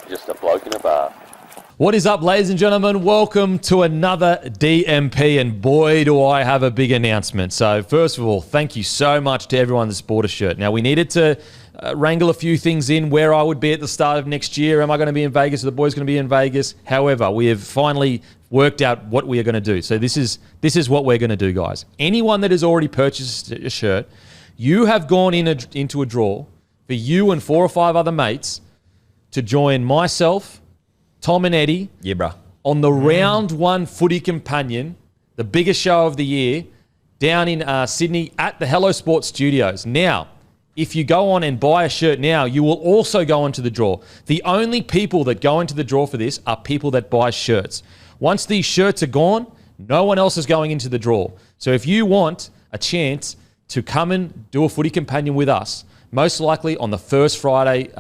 just a bloke in a bar. What is up, ladies and gentlemen? Welcome to another DMP, and boy, do I have a big announcement. So first of all, thank you so much to everyone that's bought a shirt. Now, we needed to wrangle a few things in where I would be at the start of next year. Am I going to be in Vegas? Are the boys going to be in Vegas? However, we have finally worked out what we are going to do. So this is what we're going to do, guys. Anyone that has already purchased a shirt, you have gone into a draw for you and 4 or 5 other mates to join myself, Tom and Eddy, yeah, bro, on the round 1 footy companion, the biggest show of the year, down in Sydney at the Hello Sports Studios. Now, if you go on and buy a shirt now, you will also go into the draw. The only people that go into the draw for this are people that buy shirts. Once these shirts are gone, no one else is going into the draw. So if you want a chance to come and do a footy companion with us, most likely on the first Friday,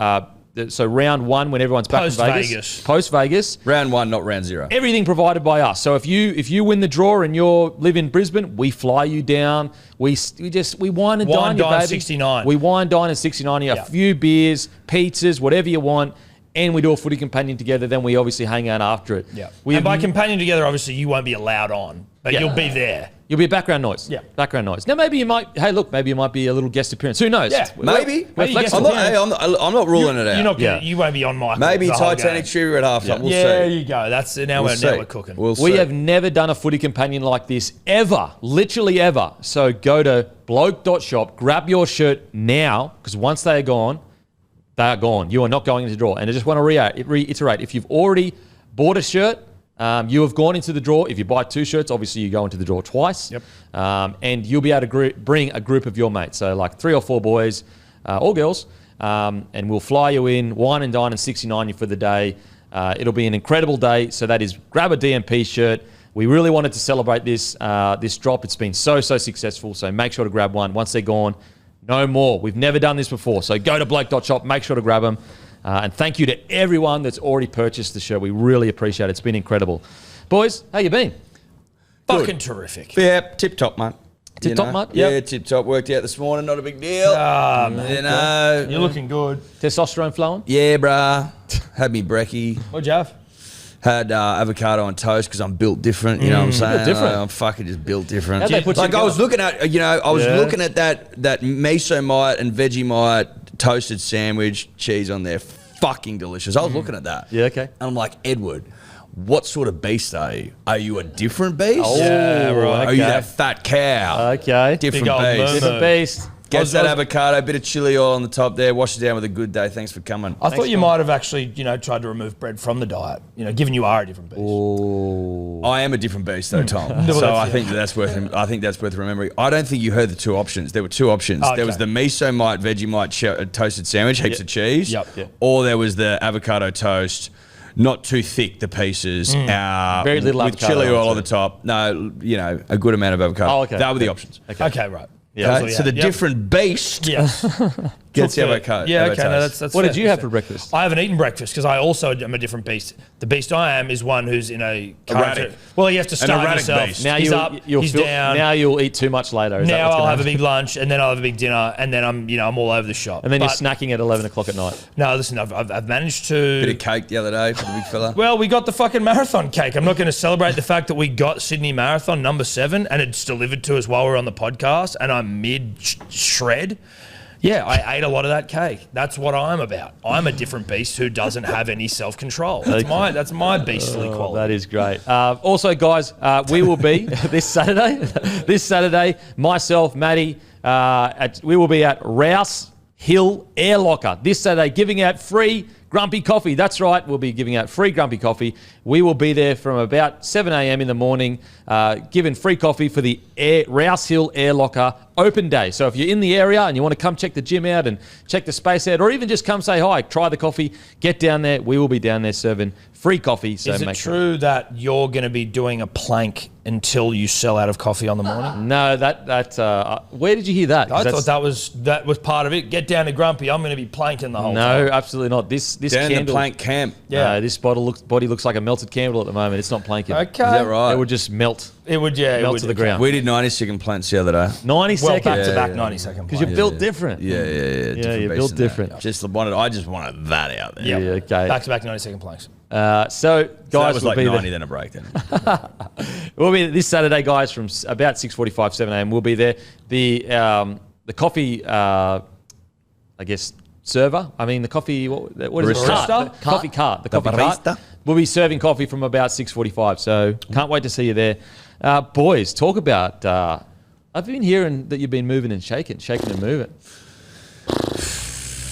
so round 1 when everyone's back in Vegas. Post-Vegas. Round 1, not round 0. Everything provided by us. So if you win the draw and you live in Brisbane, we fly you down. We wine and dine you, baby. 69. We wine, dine, and 69 you. A few beers, pizzas, whatever you want. And we do a footy companion together. Then we obviously hang out after it. Yeah. And by companion together, obviously you won't be allowed on, but you'll be there. You'll be a background noise. Yeah. Background noise. Now, maybe you might, maybe it might be a little guest appearance. Who knows? Yeah. Maybe. We're flexible. I'm not ruling it out. You won't be on mic. Maybe Titanic trivia at halftime. We'll see. There you go. Now we're cooking. We have never done a footy companion like this ever. Literally ever. So go to bloke.shop, grab your shirt now, because once they are gone, they are gone. You are not going into the draw. And I just want to reiterate, if you've already bought a shirt, you have gone into the draw. If you buy 2 shirts, obviously you go into the draw twice. Yep. And you'll be able to bring a group of your mates. So like 3 or 4 boys or girls. And we'll fly you in, wine and dine and 69 you for the day. It'll be an incredible day. So that is grab a DMP shirt. We really wanted to celebrate this drop. It's been so successful. So make sure to grab one. Once they're gone, no more. We've never done this before. So go to bloke.shop, make sure to grab them. And thank you to everyone that's already purchased the shirt. We really appreciate it. It's been incredible. Boys, how you been? Fucking terrific. Yeah, tip-top, mate. Tip-top, mate? Yeah, tip-top. Worked out this morning. Not a big deal. You're looking good. Testosterone flowing? Yeah, bruh. Had me brekkie. What'd you have? Had avocado on toast because I'm built different. You know what I'm saying? Different. I'm fucking just built different. How'd they put like you I was looking at, looking at that Mesomite and Vegemite toasted sandwich, cheese on there. Fucking delicious. I was looking at that. Yeah, okay. And I'm like, Edward, what sort of beast are you? Are you a different beast? Oh, yeah, right. Are you that fat cow? Okay. Different Big old beast. Different beast. Gets that avocado, bit of chili oil on the top there, wash it down with a good day. Thanks for coming. I thought you might have actually, tried to remove bread from the diet. Given you are a different beast. Oh. I am a different beast though, Tom. So I think that's worth remembering. I don't think you heard the 2 options. There were 2 options. Okay. There was the Mesomite Vegemite toasted sandwich, heaps of cheese. Yep. Or there was the avocado toast. Not too thick, the pieces. Very little with avocado chili oil on on the top. No, a good amount of avocado. Oh, okay. That were the options. Okay, right. Okay? So the different beast gets the avocado. Yeah, okay, no, that's What did you have for breakfast? I haven't eaten breakfast because I also am a different beast. The beast I am is one who's in a... Erratic. Well, you have to start erratic yourself. beast. Now He's up, he's down. Now you'll eat too much later. Now I'll have a big lunch, and then I'll have a big dinner, and then I'm all over the shop. And then you're snacking at 11 o'clock at night. No, listen, I've managed to... Bit of cake the other day for the big fella. Well, we got the fucking marathon cake. I'm not going to celebrate the fact that we got Sydney Marathon number 7, and it's delivered to us while we're on the podcast, and I'm mid-shred. Yeah, I ate a lot of that cake. That's what I'm about. I'm a different beast who doesn't have any self-control. That's my beastly quality. That is great. Also, guys, we will be this Saturday, myself, Matty, we will be at Rouse Hill Air Locker this Saturday, giving out free Grumpy coffee. That's right. We'll be giving out free Grumpy coffee. We will be there from about 7 a.m. in the morning, giving free coffee for the Rouse Hill Air Locker open day. So if you're in the area and you want to come check the gym out and check the space out, or even just come say hi, try the coffee, get down there. We will be down there serving free coffee. So is it true that you're going to be doing a plank until you sell out of coffee on the morning? No, where did you hear that? I thought that was part of it. Get down to Grumpy. I'm going to be planking the whole time. No, absolutely not. This down candle, the plank camp. Yeah, this body looks like a melted candle at the moment. It's not planking. Okay. Is that right? It would just melt. It would, yeah. Melt to the ground. We did 90-second planks the other day. 90 seconds. Back to back 90-second. Because you're built different. Yeah. Yeah, you're built different. I just wanted that out there. Yeah, okay. Back to back 90-second planks. So guys, That was will like be 90, then a break. Then we'll be this Saturday, guys, from about 6:45, 7 a.m. We'll be there. The coffee, I guess, server. I mean, the coffee. What is it? Barista? The coffee cart. The coffee barista? cart. We'll be serving coffee from about 6:45. So can't wait to see you there, boys. Talk about. I've been hearing that you've been moving and shaking and moving.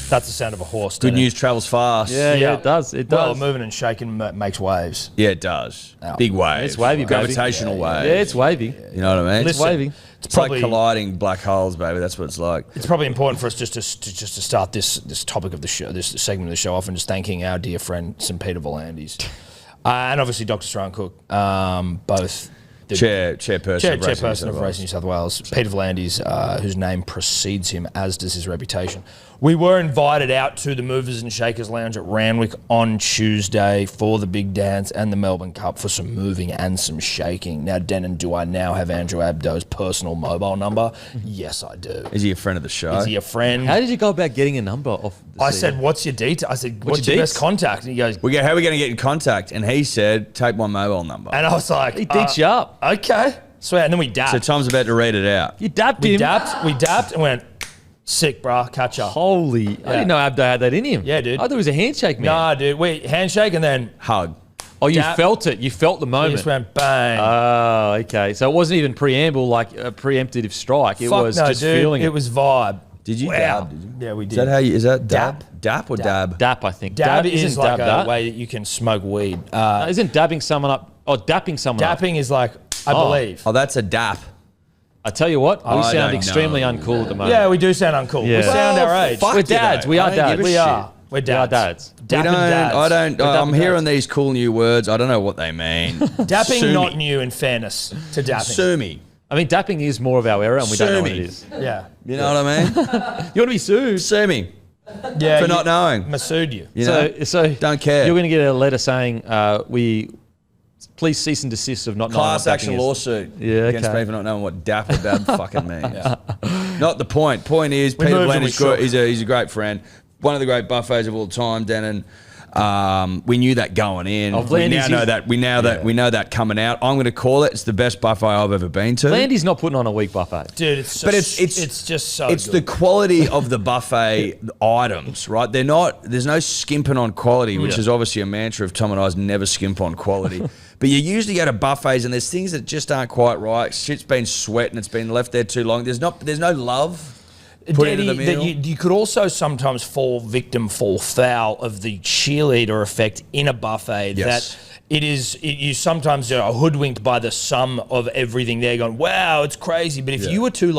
That's the sound of a horse. good news travels fast. Yeah, it does. It does. Well, moving and shaking makes waves. Yeah, it does. Big waves. It's wavy, baby. Gravitational waves. Yeah, it's wavy. You know what I mean? It's wavy. It's like colliding black holes, baby. That's what it's like. It's probably important for us just to start this topic of the show, this segment of the show off, and just thanking our dear friend St. Peter Volandis, and obviously Dr. Saran Cook, both the chairperson of Racing New South Wales, Peter Volandis, whose name precedes him, as does his reputation. We were invited out to the Movers and Shakers Lounge at Randwick on Tuesday for the big dance and the Melbourne Cup for some moving and some shaking. Now, Denon, do I now have Andrew Abdo's personal mobile number? Yes, I do. Is he a friend of the show? Is he a friend? How did you go about getting a number off? I said, what's your detail? I said, what's your best contact? And he goes, We go, how are we going to get in contact? And he said, take my mobile number. and I was like, He digs you up. okay. Swear. And then we dapped. So Tom's about to read it out. You dapped we him. dapped and went, sick, brah, catch up. Holy! I didn't know Abdo had that in him. Yeah, dude. I thought it was a handshake, man. Nah, dude. We handshake and then Hug. Oh, you Dap. felt it. You felt the we moment. just went bang. Oh, okay. So it wasn't even preamble, like a preemptive strike. It Fuck was no, just dude. feeling It it. was vibe. Did you Wow. dab? Did you? Yeah, we did. Is that how you, is that Dap. dab? Dap or dab? Dap, I think. Dab is isn't like dab a that? way that you can smoke weed. Isn't dabbing someone up? Oh, dapping someone up. Dapping is like, I believe. Oh, that's a dap. I tell you what, we I sound don't extremely know. uncool at the moment. Yeah, we do sound uncool. Yeah. We sound our age. fuck We're you, dads. though. We are I don't give dads. a We shit. are. We're We are dads. dads. We Dapping don't, dads. I don't, We're I'm dapping hearing dads. these cool new words. I don't know what they mean. Dapping, Sue not me. new in fairness to dapping. Sue me. I mean, dapping is more of our era, and we don't know what it Sue me. is. Yeah. You know what I mean? You want to be sued? Sue me. Yeah. For not knowing. Masood you. You know? So Don't care. You're going to get a letter saying please cease and desist of not knowing Class what dapping action is. lawsuit Yeah, against okay. me for not knowing what dap or dab fucking means. Not the point. Point is, Peter moved and Bland we is good. shook. He's a great friend. One of the great buffets of all time, Denon. We knew that going in. Oh, We now Blandy's- know that. We know that coming out. I'm going to call it. It's the best buffet I've ever been to. Landy's not putting on a weak buffet. Dude, it's But just, it's it's just so it's good. the quality of the buffet items, right? They're not. There's no skimping on quality, which is obviously a mantra of Tom and I's. Never skimp on quality. But you usually go to buffets and there's things that just aren't quite right. Shit's been sweat and it's been left there too long. There's no love put into the Daddy, that meal. you could also sometimes fall foul of the cheerleader effect in a buffet. Yes. That you sometimes are hoodwinked by the sum of everything there, going, "Wow, it's crazy." But if you were to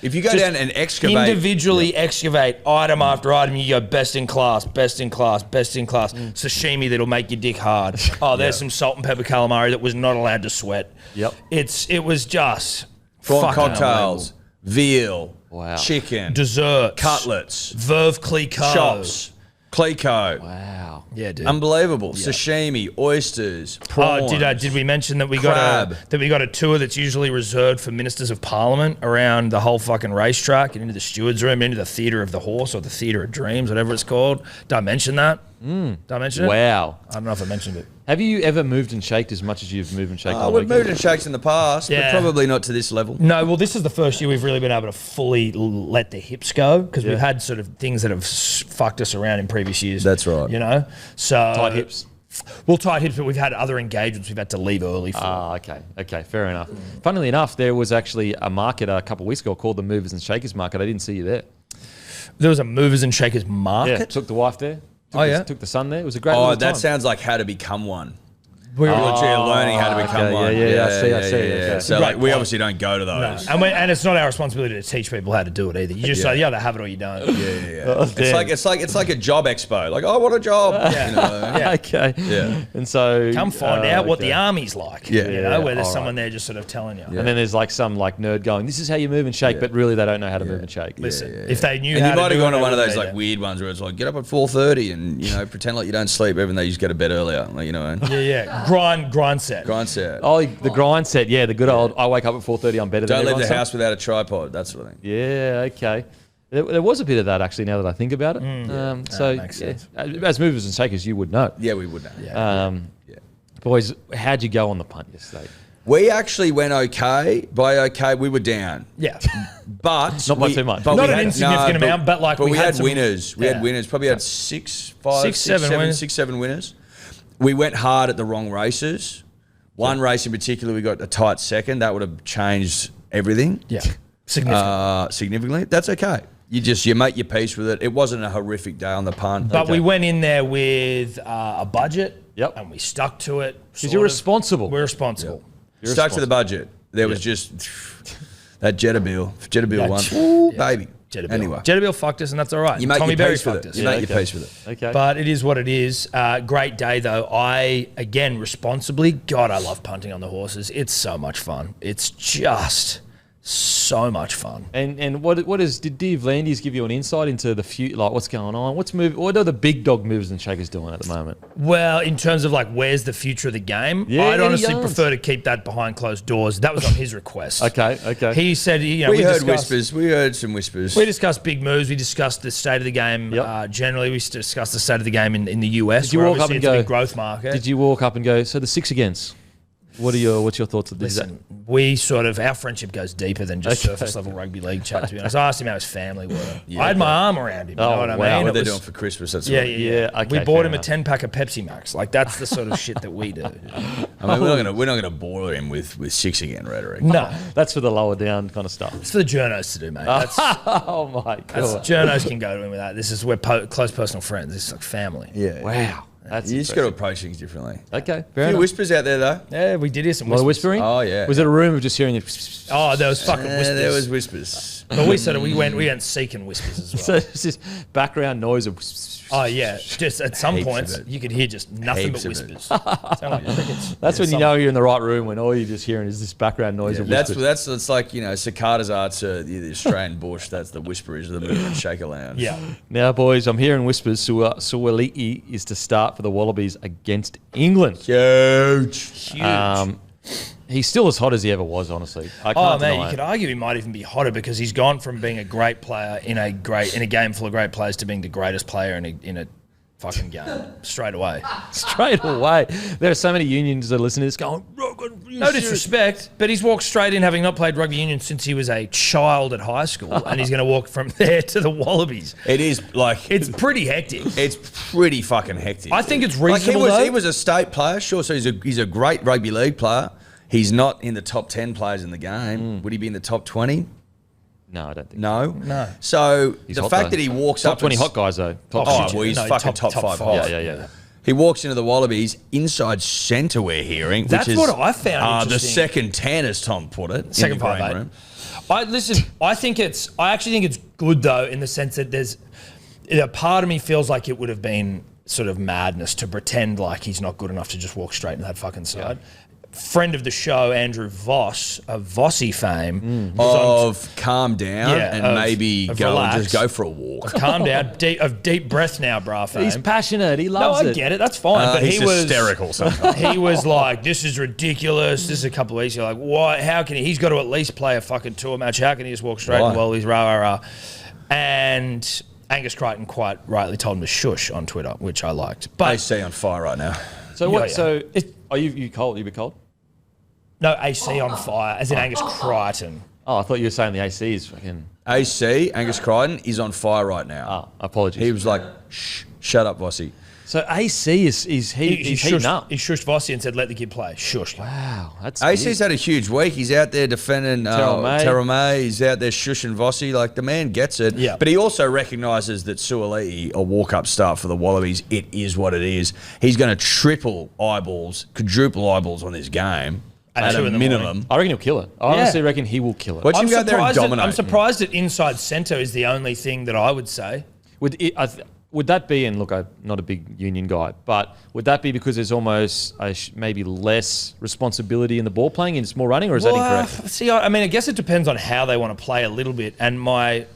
If you go just down and excavate- individually excavate item after item, you go best in class, best in class, best in class. Sashimi that'll make your dick hard. Oh, there's some salt and pepper calamari that was not allowed to sweat. Yep. It was just Prawn fucking cocktails, veal, Wow. chicken, desserts, cutlets, Veuve Clicquot. chops, Clicquot. Wow. Yeah, dude. Unbelievable. Sashimi, oysters, prawns. Did we mention that we Crab. got a tour that's usually reserved for ministers of parliament around the whole fucking racetrack and into the stewards room, into the theatre of the horse or the theatre of dreams, whatever it's called? Did I mention that? Did I mention it? Wow. I don't know if I mentioned it. Have you ever moved and shaked as much as you've moved and shaked on the We've weekend? moved and shakes in the past, Yeah. but probably not to this level. No, well, this is the first year we've really been able to fully let the hips go because we've had sort of things that have fucked us around in previous years. That's right. You know? So Tight hips. Well, tight hips, but we've had other engagements we've had to leave early for. Ah, okay, fair enough. Funnily enough, there was actually a market a couple of weeks ago called the Movers and Shakers Market. I didn't see you there. There was a movers and shakers Yeah, market. took the wife there. Oh, yeah? Took the son there. It was a great Oh, little that time. sounds like how to become one. We're Literally learning how to become okay, one. yeah, I see, okay. So Great like, we point. obviously don't go to those. And it's not our responsibility to teach people how to do it either. You just say, you either have it or you don't. Oh, It's damn. like a job expo. Like, oh, what a job. You know? Yeah. Okay. Yeah. And so Come find out what the okay. army's like. Yeah. You know, where there's all someone there just sort of telling you. And then there's like some like nerd going, "This is how you move and shake," but really they don't know how to move and shake. Listen, if they knew And how you to might do have it, gone to they one of wouldn't those be like there. weird ones where it's like, get up at 4:30 and, you know, pretend like you don't sleep even though you just go to bed earlier. Like, you know. Yeah. Grind set. Grind set. Oh, the grind set. Yeah, the good old. I wake up at 4:30. I'm better. Don't than leave everyone the house without a tripod. That sort of thing. Yeah. Okay. There was a bit of that actually. Now that I think about it. So makes sense. as movers and shakers, you would know. Yeah, we would know. Yeah. Boys, how'd you go on the punt yesterday? We actually went okay. By okay, we were down. Yeah. But Not by too much. but Not we an had- insignificant amount, but like we had some winners. We yeah. had winners. Probably had six, seven winners. 6, 7 winners. We went hard at the wrong races. One race in particular, we got a tight second. That would have changed everything. Yeah. Significant. Significantly. That's okay. You make your peace with it. It wasn't a horrific day on the punt. But we went in there with a budget. Yep. And we stuck to it. Because you're responsible. We're responsible. You're stuck to the budget. There was just that Jetta bill one. Ooh, baby. Anyway, Jetterbill fucked us, and that's all right. you make Tommy your Berry peace with fucked it. us. You make your peace with it. Okay. But it is what it is. Great day, though. Again, responsibly, God, I love punting on the horses. It's so much fun. It's just so much fun. And did Dave Landis give you an insight into the future, like what's going on? What are the big dog movers and shakers doing at the moment? Well, in terms of like where's the future of the game, Yeah, I'd Eddie honestly Yarns. prefer to keep that behind closed doors. That was on his request. Okay. He said, we We heard discussed- whispers. We heard some whispers. We discussed big moves. We discussed the state of the game. Yep. Generally, we discussed the state of the game in the US. Did you where walk up obviously and it's a go, big growth market. Did you walk up and go, so the 6 against? What's your thoughts of this? Listen, our friendship goes deeper than just surface level rugby league chat, to be honest. I asked him how his family were. I had my arm around him. You know what I wow. mean? What It they're was- doing for Christmas. That's Yeah, right. yeah. okay, We fair bought him enough. a 10-pack of Pepsi Max. Like, that's the sort of shit that we do. I mean, we're not gonna bore him with 6 again rhetoric. No. That's for the lower down kind of stuff. It's for the journos to do, mate. That's, Oh my god! journos can go to him with that. This is, we're close personal friends. This is like family. Yeah. Wow, that's You just got to impressive. approach things differently. Okay, A fair few enough. whispers out there though. Yeah, we did hear some A lot of whispers. whispering. Oh, yeah. Was it a room of just hearing you? Oh, there was fucking whispers. There was whispers. But we went seeking whispers as well. So it's this background noise of. Oh yeah, just at some Heaps of points it. you could hear just nothing Heaps but of it. whispers. Sound like crickets. That's when you know you're in the right room, when all you're just hearing is this background noise of whispers. That's it's like, cicadas are to the Australian bush. That's the whisperers of the mover and shaker lounge. Yeah. Now, boys, I'm hearing whispers. Suaalii is to start for the Wallabies against England. Huge. Huge. He's still as hot as he ever was, honestly. I Oh can't man, deny you it. could argue he might even be hotter because he's gone from being a great player in a game full of great players to being the greatest player in a fucking game straight away. Straight away. There are so many unions that listen to this going, No disrespect, but he's walked straight in, having not played rugby union since he was a child at high school, and he's going to walk from there to the Wallabies. It is like It's pretty hectic. it's pretty fucking hectic. I think it's Like reasonable. he was a state player, sure. So he's a great rugby league player. He's not in the top 10 players in the game. Would he be in the top 20? No, I don't think No. So He's the hot, fact though. that he walks Top up 20 and hot guys, though. Top Oh, shit. well, he's No, fucking top top 5 five. hot. Yeah. He walks into the Wallabies inside centre. We're hearing, That's which is what I found the interesting. second 10, as Tom put it. Second in the green 5'8". room. I actually think it's good though, in the sense that a part of me feels like it would have been sort of madness to pretend like he's not good enough to just walk straight into that fucking side. Friend of the show, Andrew Voss of Vossi fame, was on Calm down Yeah, and of- maybe of go relax. and just go for a walk. calm down, deep breath now, brah fame. He's passionate. He No, loves I it. get it. That's fine. But He's he was hysterical sometimes. He was like, "This is ridiculous." This is a couple of weeks. You're like, "Why? How can he? He's got to at least play a fucking tour match. How can he just walk straight Right. and well, he's rah rah rah?" And Angus Crichton quite rightly told him to shush on Twitter, which I liked. But AC on fire right now. So Yeah, what? yeah. So are you cold? You be cold? no, AC on fire, as in Angus Crichton. Oh, I thought you were saying the AC is fucking. AC, Angus Crichton, is on fire right now. Oh, apologies. He was like, shh, shut up, Vossi. So AC is he's heating shushed, up. He shushed Vossi and said, "Let the kid play." Shush. Wow, that's AC's had a huge week. He's out there defending Terrell May. May. He's out there shushing Vossi. Like, the man gets it. Yeah. But he also recognises that Suaalii, a walk-up start for the Wallabies, it is what it is. He's going to quadruple eyeballs on this game at 2 a in the minimum. morning. I reckon he'll kill it. I honestly reckon he will kill it. Watch him go out there and dominate. I'm surprised that inside centre is the only thing that I would say. Would that be, and look, I'm not a big union guy, but would that be because there's almost maybe less responsibility in the ball playing and it's more running, or is that incorrect? See, I mean, I guess it depends on how they want to play a little bit. And my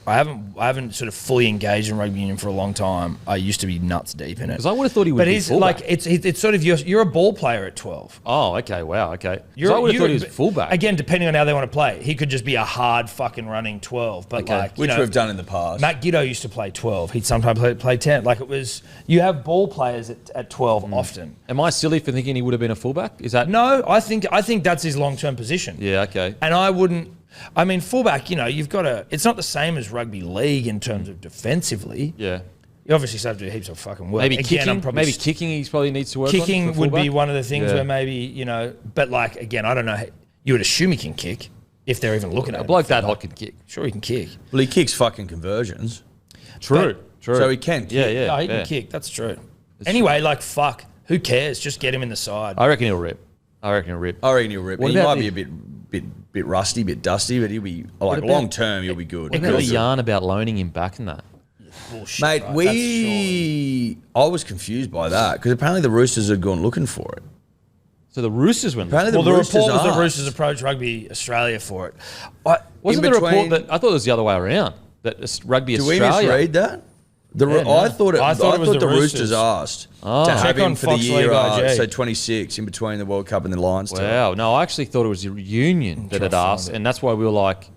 I haven't sort of fully engaged in rugby union for a long time. I used to be nuts deep in it. Because I would have thought he would be fullback. But it's sort of you're a ball player at 12. Oh, okay. Wow. Okay. I would have thought he was fullback. Again, depending on how they want to play, he could just be a hard fucking running 12. But which we've done in the past. Matt Giddo used to play 12. He'd sometimes play 10. Like it was, you have ball players at 12 often. Am I silly for thinking he would have been a fullback? Is that no? I think that's his long-term position. Yeah. Okay. And I wouldn't. I mean, fullback, you've got to... It's not the same as rugby league in terms of defensively. Yeah. You obviously still have to do heaps of fucking work. Maybe kicking. Maybe kicking he probably needs to work on. Kicking would be one of the things where maybe, But, like, again, I don't know. You would assume he can kick if they're even looking at him. A bloke that hot can kick. Sure he can kick. Well, he kicks fucking conversions. True. So he can kick. Yeah. No, he can kick. That's true. Anyway, like, fuck. Who cares? Just get him in the side. I reckon he'll rip. I reckon he'll rip. He might be a bit rusty, a bit dusty, but he'll be long term. He'll be good. What about the yarn about loaning him back in that? Bullshit, mate? Right? I was confused by that because apparently the Roosters had gone looking for it. So the Roosters went. Apparently the report was the Roosters approached Rugby Australia for it. Wasn't the report that I thought it was the other way around? That Rugby Australia. Did we misread that? I thought the Roosters asked to have him for the year, so 26 in between the World Cup and the Lions. Wow, no, I actually thought it was the Union that had asked, and that's why we were like,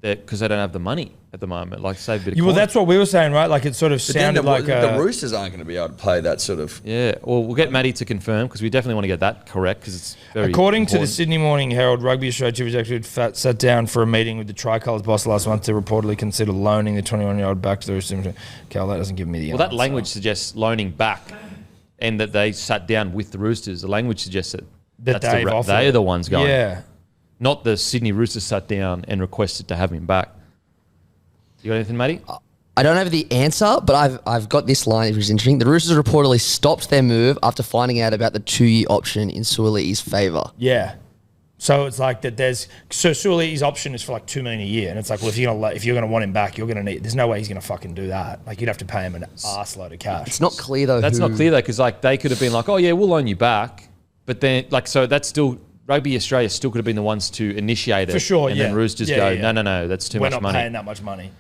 because they don't have the money at the moment, like save a bit of coin. Well, that's what we were saying, right? Like it sort of sounded like the Roosters aren't going to be able to play that sort of. Yeah, well, we'll get Matty to confirm because we definitely want to get that correct because it's very. According important. to the Sydney Morning Herald, Rugby Australia Chief Executive sat down for a meeting with the Tricolours boss last month to reportedly consider loaning the 21-year-old back to the Roosters. Cal, that doesn't give me the answer. That language suggests loaning back, and that they sat down with the Roosters. The language suggests that they're the ones going. Yeah. Not the Sydney Roosters sat down and requested to have him back. You got anything, Matty? I don't have the answer, but I've got this line, which is interesting. The Roosters reportedly stopped their move after finding out about the 2-year option in Suaalii's favour. Yeah. So it's like that. Suaalii's option is for like $2 million a year, and it's like, well, if you're gonna want him back, you're gonna need. There's no way he's gonna fucking do that. Like you'd have to pay him an arseload of cash. It's not clear though. That's not clear though, because like they could have been like, oh yeah, we'll loan you back, but then like so that's still. Rugby Australia still could have been the ones to initiate it. For sure, and then Roosters go, no, that's too much money. We're not paying that much money.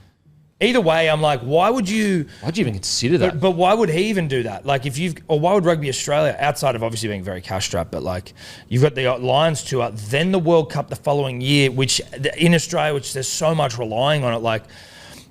Either way, I'm like, why'd you even consider that? But why would he even do that? Like, why would Rugby Australia, outside of obviously being very cash strapped, but like, you've got the Lions tour, then the World Cup the following year, which in Australia, which there's so much relying on it, like.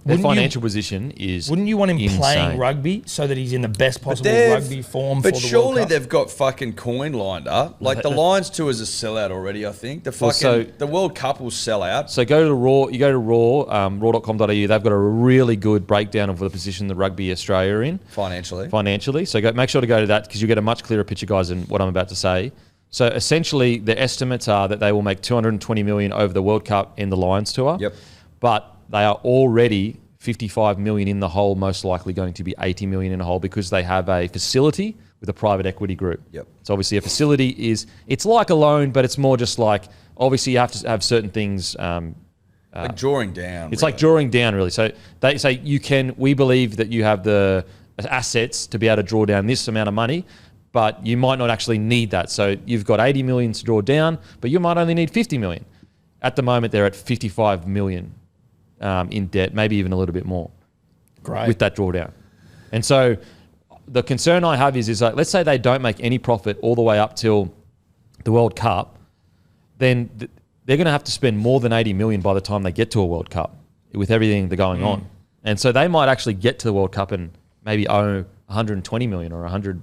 Their financial position is Wouldn't you want him insane. playing rugby so that he's in the best possible rugby form for the World Cup? But surely they've got fucking coin lined up. Like the Lions tour is a sellout already, I think. The World Cup will sell out. So go to Raw, you go to Raw, raw.com.au, they've got a really good breakdown of the position that Rugby Australia are in. Financially. So make sure to go to that because you get a much clearer picture, guys, than what I'm about to say. So essentially, the estimates are that they will make $220 million over the World Cup in the Lions tour. Yep. But they are already $55 million in the hole, most likely going to be $80 million in the hole because they have a facility with a private equity group. Yep. So obviously a facility it's like a loan, but it's more just like, obviously you have to have certain things. Like drawing down. It's like drawing down, really. So they say we believe that you have the assets to be able to draw down this amount of money, but you might not actually need that. So you've got 80 million to draw down, but you might only need 50 million. At the moment, they're at 55 million. In debt, maybe even a little bit more. Great. With that drawdown. And so the concern I have is like, let's say they don't make any profit all the way up till the World Cup, then they're going to have to spend more than 80 million by the time they get to a World Cup with everything that's going on. And so they might actually get to the World Cup and maybe owe 120 million or 100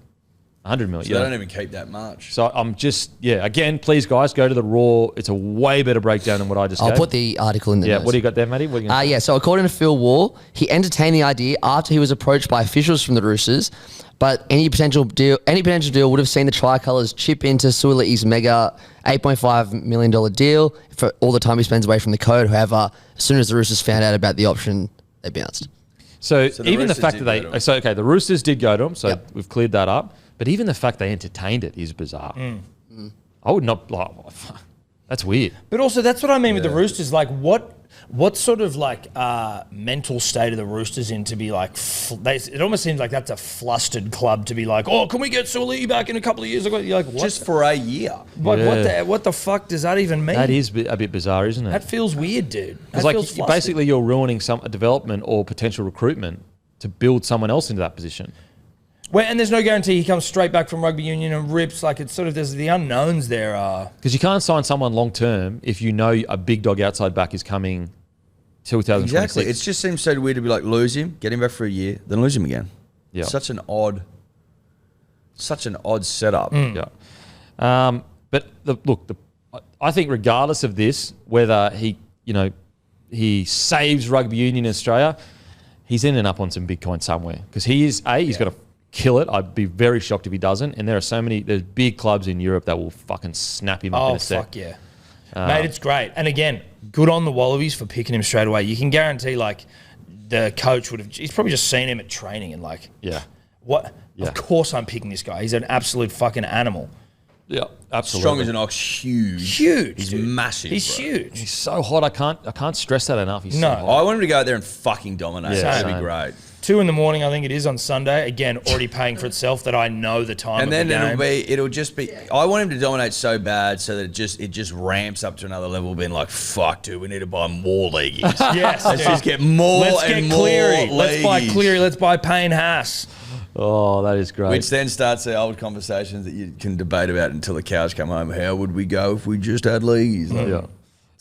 million. So they don't even keep that much. So I'm just, again, please guys, go to the Raw. It's a way better breakdown than what I just gave. I'll put the article in the notes. What do you got there, Matty? So according to Phil Wall, he entertained the idea after he was approached by officials from the Roosters, but any potential deal would have seen the Tricolours chip into Suaalii's mega $8.5 million deal for all the time he spends away from the code. However, as soon as the Roosters found out about the option, they bounced. So even the fact that the Roosters did go to him, so we've cleared that up. But even the fact they entertained it is bizarre. I would not. That's weird. But also, that's what I mean with the Roosters. Like, what what sort of like mental state of the Roosters in to be like? It almost seems like that's a flustered club to be like, oh, can we get Suaalii back in a couple of years? You're like, what? Just for a year. What the fuck does that even mean? That is a bit bizarre, isn't it? That feels weird, dude. It's like basically you're ruining a development or potential recruitment to build someone else into that position. And there's no guarantee he comes straight back from rugby union and rips. Like, it's sort of, there's the unknowns there. Because you can't sign someone long term if you know a big dog outside back is coming 2026. Exactly. It just seems so weird to be like, lose him, get him back for a year, then lose him again. Yeah. Such an odd setup. Yeah. But I think regardless of this, whether he saves rugby union in Australia, he's ending up on some big coin somewhere. Because he's got to kill it. I'd be very shocked if he doesn't. And there's big clubs in Europe that will fucking snap him up in a sec. Oh, fuck yeah. Mate, it's great. And again, good on the Wallabies for picking him straight away. You can guarantee, like, the coach he's probably just seen him at training and like, what? Yeah. Of course I'm picking this guy. He's an absolute fucking animal. Yeah, absolutely. Strong as an ox, huge. He's dude. massive. He's bro. huge. He's so hot. I can't stress that enough. He's so hot. I want him to go out there and fucking dominate. Yeah, That'd be great. 2 a.m, I think it is on Sunday. Again, already paying for itself that I know the time. And of then the game. it'll just be. I want him to dominate so bad so that it just ramps up to another level, being like, fuck, dude, we need to buy more leagues. Yes, let's just get more. Let's and get more Cleary. leagues. Let's buy Cleary. Let's buy Payne Haas. Oh, that is great. Which then starts the old conversations that you can debate about until the cows come home. How would we go if we just had leagues?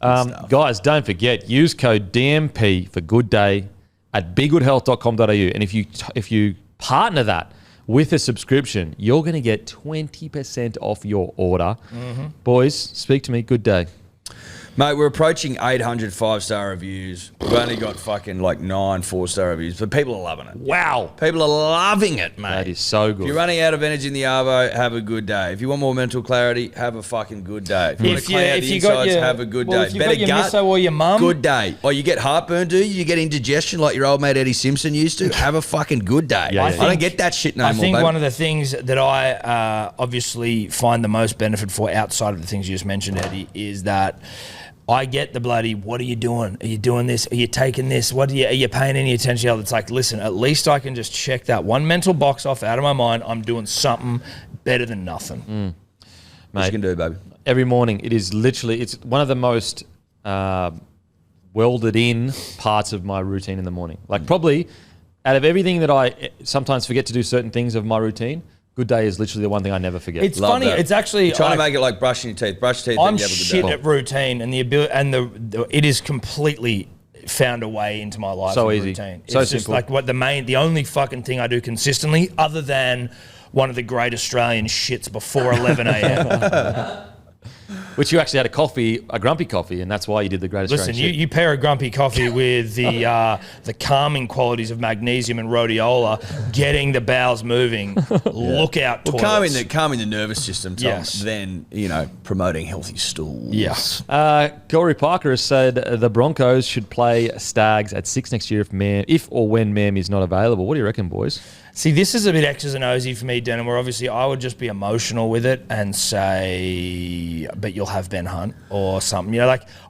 Guys, don't forget, use code DMP for Good Day at biggoodhealth.com.au. And if you partner that with a subscription, you're going to get 20% off your order. Boys, speak to me. Good day. Mate, we're approaching 800 5-star reviews. We've only got fucking like 9 4-star reviews, but people are loving it. Wow. People are loving it, mate. That is so good. If you're running out of energy in the arvo, have a good day. If you want more mental clarity, have a fucking good day. If you want to clean out the insides, have a good day. If you've got your misso or your mum, good day. Or you get heartburn, do you? You get indigestion like your old mate Eddy Simpson used to? Have a fucking good day. Yeah, I don't get that shit no more, I think baby. one of the things that I obviously find the most benefit for outside of the things you just mentioned, Eddie, is that I get the bloody, what are you doing? Are you doing this? Are you taking this? Are you paying any attention? It's like, listen, at least I can just check that one mental box off out of my mind. I'm doing something better than nothing. What you can do, baby. Every morning, it's one of the most welded in parts of my routine in the morning. Like probably out of everything that I sometimes forget to do certain things of my routine, Good Day is literally the one thing I never forget. It's funny. That. It's actually trying to make it like brushing your teeth. Brush your teeth. I'm then you have a good shit day. at routine, and the ability, and it is completely found a way into my life. So and easy. routine. So it's just simple. like the only fucking thing I do consistently, other than one of the great Australian shits before 11 a.m. Which you actually had a grumpy coffee, and that's why you did the greatest. Listen, you pair a grumpy coffee with the calming qualities of magnesium and rhodiola, getting the bowels moving. Look out, Well, toilets. calming the nervous system, Tom. Yes. Then, promoting healthy stools. Yes. Corey Parker has said the Broncos should play Staggs at 6 next year if or when Mam is not available. What do you reckon, boys? See, this is a bit X's and O's for me, Denham, where obviously I would just be emotional with it and say, but you'll have Ben Hunt or something.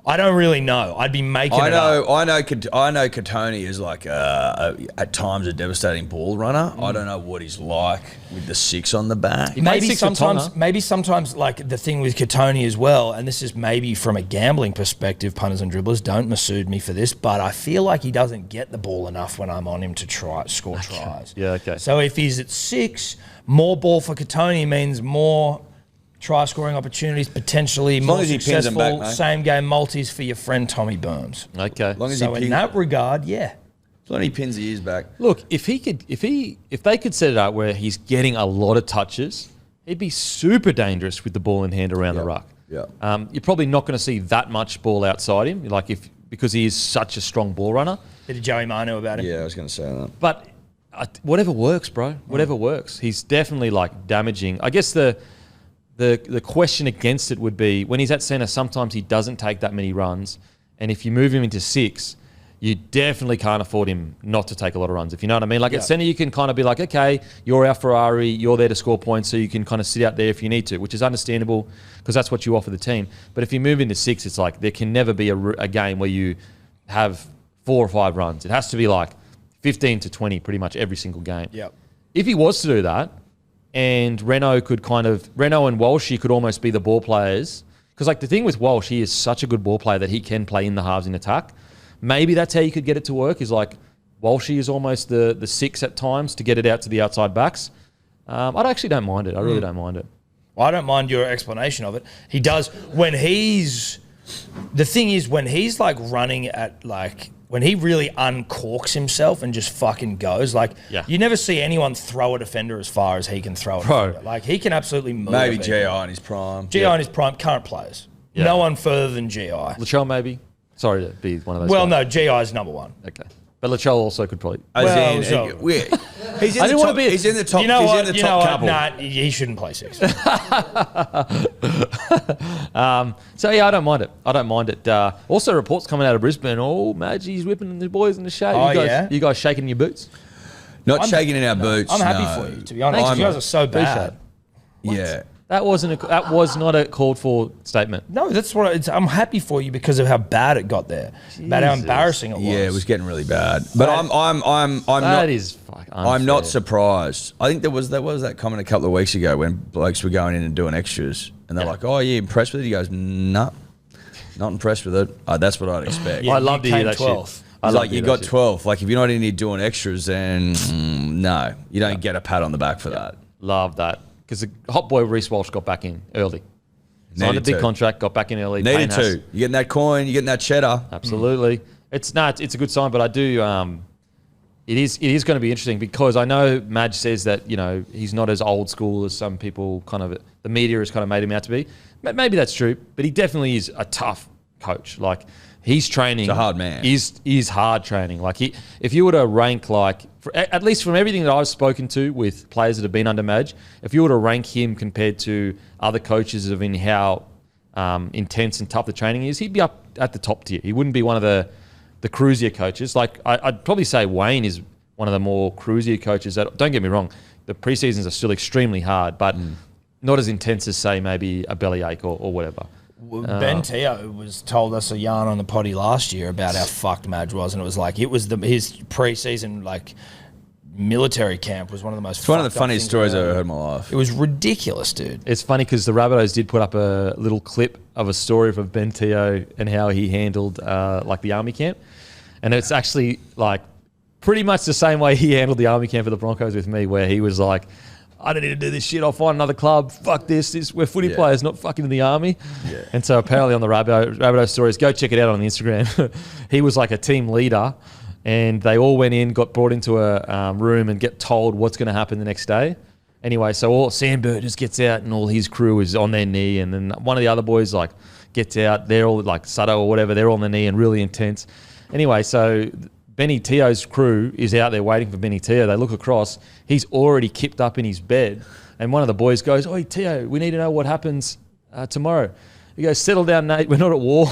I don't really know. I'd be making it up. I know Katoni is like at times a devastating ball runner. I don't know what he's like with the 6 on the back. Maybe sometimes, like the thing with Katoni as well, and this is maybe from a gambling perspective, punters and dribblers, don't Masood me for this, but I feel like he doesn't get the ball enough when I'm on him to score tries. Yeah, okay. So if he's at 6, more ball for Katoni means more try scoring opportunities, potentially more successful back, same game multis for your friend Tommy Burns. Okay. So in that regard, yeah. As long as he pins the ears back. Look, if they could set it up where he's getting a lot of touches, he'd be super dangerous with the ball in hand around the ruck. Yeah. You're probably not going to see that much ball outside him, because he is such a strong ball runner. Bit of Joey Manu about him. Yeah, I was going to say that. But whatever works, bro. Whatever works. He's definitely damaging. I guess the question against it would be when he's at centre, sometimes he doesn't take that many runs. And if you move him into 6, you definitely can't afford him not to take a lot of runs, if you know what I mean. At centre, you can kind of be like, okay, you're our Ferrari, you're there to score points, so you can kind of sit out there if you need to, which is understandable because that's what you offer the team. But if you move into 6, it's like there can never be a game where you have 4 or 5 runs. It has to be like 15 to 20 pretty much every single game. Yep. If he was to do that, and Reno and Walshy could almost be the ball players, because like the thing with Walsh, he is such a good ball player that he can play in the halves in attack. Maybe that's how you could get it to work, is like Walshy is almost the 6 at times to get it out to the outside backs. I actually don't mind it. I really don't mind it. Well, I don't mind your explanation of it. He does when he's. The thing is, when he's like running at like when he really uncorks himself and just fucking goes, like you never see anyone throw a defender as far as he can throw a defender. Like he can absolutely move. Maybe GI in his prime. GI in his prime, current players. Yeah. No one further than GI. Latrell maybe. Sorry to be one of those. Well, guys. no, GI is number 1. Okay. But Latrell also could probably. He's in the top. You know he's what? in the top couple. Nah, he shouldn't play 6. So yeah, I don't mind it. Also, reports coming out of Brisbane. Oh, Madgie's whipping the boys in the shade. Oh, you guys shaking your boots? Not shaking in our boots. I'm happy for you, to be honest. You guys are so bad. Yeah. That was not a called for statement. No, that's what I'm happy for you because of how bad it got there. About how embarrassing it was. Yeah, it was getting really bad. But I'm not surprised. I think there was that comment a couple of weeks ago when blokes were going in and doing extras, and they're like, "Oh, you impressed with it?" He goes, "No, not impressed with it." That's what I'd expect. Yeah, I love to hear that 12th. Shit. Like you got 12. Like if you're not in here doing extras, then no, you don't get a pat on the back for that. Love that. Because the hot boy Reece Walsh got back in early. Signed a big contract, got back in early. Needed to. You're getting that coin, you're getting that cheddar. Absolutely. It's a good sign, but I do. It is going to be interesting because I know Madge says that he's not as old school as some people the media has kind of made him out to be. Maybe that's true, but he definitely is a tough coach. Like he's training. He's a hard man. Is hard training. Like if you were to rank at least from everything that I've spoken to with players that have been under Madge, if you were to rank him compared to other coaches in how intense and tough the training is, he'd be up at the top tier. He wouldn't be one of the cruisier coaches. Like I'd probably say Wayne is one of the more cruisier coaches. That don't get me wrong, the preseasons are still extremely hard, but not as intense as say maybe a bellyache or whatever. Ben Teo told us a yarn on the potty last year about how fucked Madge was, and it was like his pre-season military camp was one of the most. It's one of the funniest stories I've ever heard in my life. It was ridiculous, dude. It's funny because the Rabbitohs did put up a little clip of a story of Ben Teo and how he handled the army camp, and it's actually pretty much the same way he handled the army camp for the Broncos with me, where he was like, I don't need to do this shit. I'll find another club. Fuck this. We're footy players, not fucking in the army. Yeah. And so apparently on the Rabbitoh stories, go check it out on Instagram. He was like a team leader, and they all went in, got brought into a room, and get told what's going to happen the next day. Anyway, so all Sandberg just gets out, and all his crew is on their knee, and then one of the other boys gets out. They're all Sutto or whatever. They're on their knee and really intense. Anyway, so Benny Teo's crew is out there waiting for Benny Teo. They look across. He's already kipped up in his bed. And one of the boys goes, "Oi, Teo, we need to know what happens tomorrow." He goes, "Settle down, Nate. We're not at war."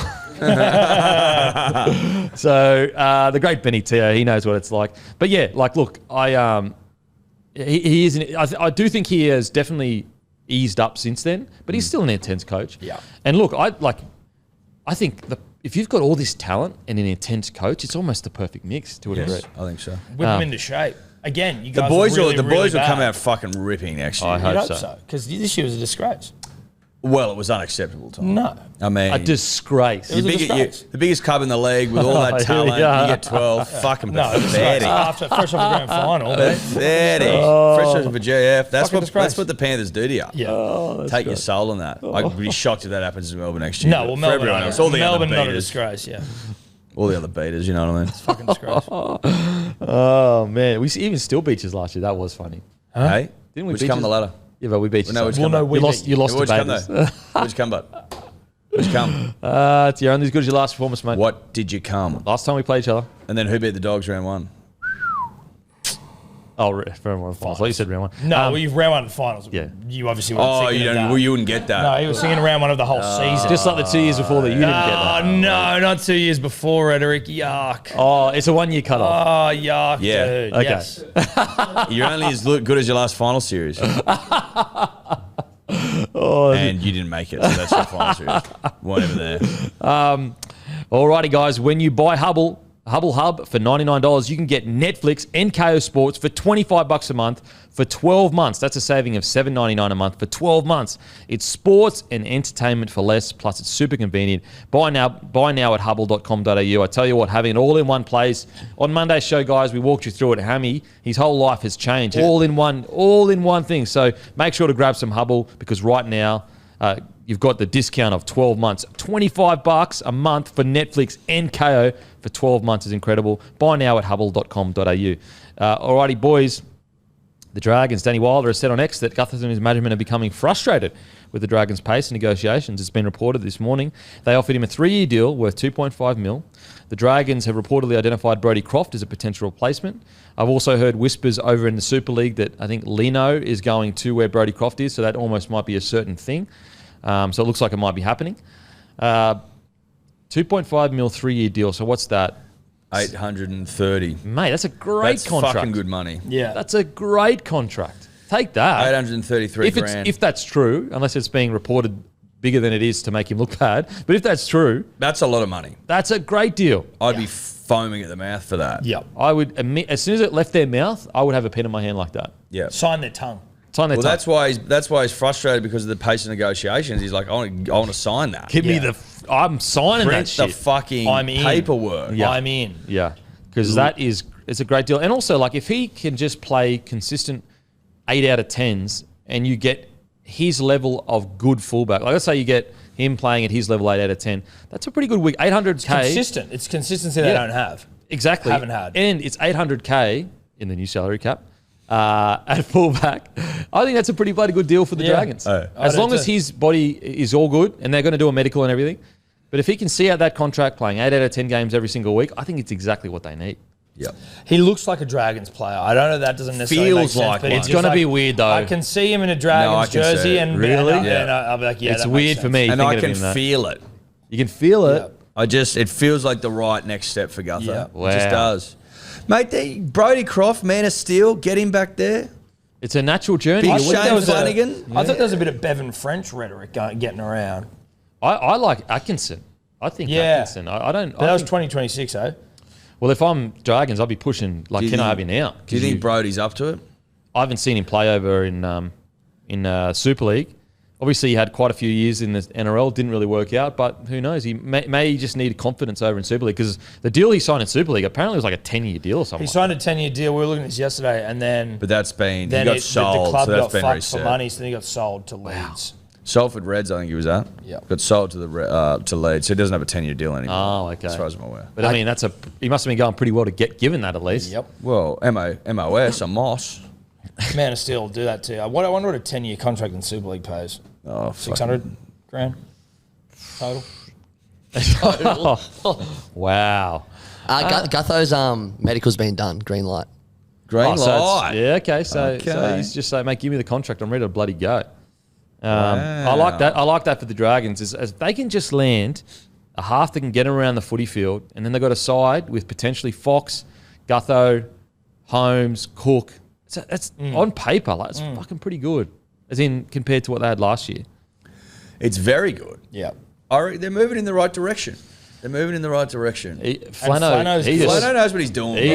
So the great Benny Teo, he knows what it's like. But yeah, look, he is. I do think he has definitely eased up since then, but he's still an intense coach. Yeah. And look, I think if you've got all this talent and an intense coach, it's almost the perfect mix to a degree. I think so. Whip them into shape. Again, you The guys boys are really, will bad. come out fucking ripping next year. I You'd hope hope so. Because this year was a disgrace. Well, it was unacceptable, Tom. No. I mean, A disgrace. It was a disgrace. the biggest club in the league with all that Here we talent, go. you get 12. Fucking No, it was pathetic. fresh off the grand final. man. Pathetic. Fresh for JF. That's Fucking disgrace. what the Panthers do to you. Yeah. Take your soul on that. I'd be shocked if that happens in Melbourne next year. No, well, For Melbourne, everyone else, all the Melbourne other not a beaters. disgrace, yeah. All the other beaters, you know what I mean? Fucking disgrace. Oh, man. We even still beat you last year. That was funny. Hey? Didn't we Which beat come you? the ladder? Yeah, but we beat you. No, which so- come no, back? we You lost Which to come Bathers. though? Which come, bud? Which come? It's your only as good as your last performance, mate. What did you come? Last time we played each other. And then who beat the Dogs round one? Oh, for everyone. Finals. Well, you said round one. No, well, you've round one finals. Yeah. You obviously weren't Oh, thinking you of don't. that. Well, you wouldn't get that. No, he was singing round one of the whole season. Just like the 2 years before that, you didn't get that. No, not 2 years before, Rhetoric. Yuck. Oh, it's a 1 year cut off. Oh, yuck, Yeah. dude. Okay. Yes. You're only as good as your last final series. And you didn't make it, so that's your final series. Whatever there. Alrighty, guys. When you buy Hubble Hub for $99, you can get Netflix and KO Sports for $25 a month for 12 months. That's a saving of $7.99 a month for 12 months. It's sports and entertainment for less, plus it's super convenient. Buy now at hubble.com.au. I tell you what, having it all in one place. On Monday's show, guys, we walked you through it. Hammy, his whole life has changed. All in one thing. So make sure to grab some Hubble, because right now, you've got the discount of 12 months. $25 a month for Netflix and KO for 12 months is incredible. Buy now at hubble.com.au. Alrighty, boys. The Dragons, Danny Wilder has said on X that Gutherson and his management are becoming frustrated with the Dragons' pace in negotiations. It's been reported this morning. They offered him a 3-year deal worth $2.5 million. The Dragons have reportedly identified Brodie Croft as a potential replacement. I've also heard whispers over in the Super League that I think Lino is going to where Brodie Croft is, so that almost might be a certain thing. So it looks like it might be happening. 2.5 mil 3-year deal. So what's that? 830. Mate, that's a great contract. That's fucking good money. Yeah. That's a great contract. Take that. 833 grand. If that's true, unless it's being reported bigger than it is to make him look bad. But if that's true, that's a lot of money. That's a great deal. I'd be foaming at the mouth for that. Yep. I would admit, as soon as it left their mouth, I would have a pen in my hand like that. Yeah. Sign their tongue. Well, that's why he's frustrated, because of the pace of negotiations. He's like, I want to sign that. Give me I'm signing Print that shit. the fucking I'm in. paperwork. Yeah. I'm in. Yeah, because it's a great deal. And also, like, if he can just play consistent 8 out of 10s and you get his level of good fullback, like let's say you get him playing at his level 8 out of 10, that's a pretty good week. 800K. Consistent. It's consistency they don't have. Exactly. Haven't had. And it's 800K in the new salary cap. At fullback, I think that's a pretty bloody good deal for the Dragons. As long as his body is all good, and they're going to do a medical and everything. But if he can see out that contract playing 8 out of 10 games every single week, I think it's exactly what they need. Yep. He looks like a Dragons player. I don't know, that doesn't necessarily Feels make sense, like but one. It's going to be weird, though. I can see him in a Dragons jersey, and Really? and I'll be like, yeah, It's that weird makes for sense. me. And I thinking can of him that. feel it. You can feel it. It feels like the right next step for Guther. Yeah. It just does. Mate, Brodie Croft, man of steel, get him back there. It's a natural journey. Big What- Shane Flanagan. I thought there was a bit of Bevan French rhetoric getting around. I like Atkinson. I think Atkinson. I don't. But that was 2026, eh? Well, if I'm Dragons, I'll be pushing. Like, can I have you now? Do you think Brodie's up to it? I haven't seen him play over in Super League. Obviously, he had quite a few years in the NRL. Didn't really work out, but who knows? He may just need confidence over in Super League, because the deal he signed in Super League apparently was like a 10-year deal or something. He signed a 10-year deal. We were looking at this yesterday, and then But that's been, then he got sold, the club so that's got been fucked reset. for money, so then he got sold to Leeds. Salford Reds, I think he was at. Yep. Got sold to to Leeds, so he doesn't have a 10-year deal anymore. Oh, okay. As far as I'm aware. But I mean, he must have been going pretty well to get given that at least. Yep. Well, MOS, a Moss. Man of Steel will do that too. I wonder what a 10-year contract in Super League pays. Oh, 600 grand total. Wow. Gutho's medical's been done. Green light. Green So light. okay. So Okay. he's just like, mate, give me the contract. I'm ready to bloody go. I like that. I like that for the Dragons. Is if they can just land a half that can get around the footy field, and then they've got a side with potentially Fox, Gutho, Holmes, Cook. That's on paper, like, it's fucking pretty good. As in, compared to what they had last year. It's very good. Yeah. They're moving in the right direction. Flano Flano knows what he's doing. He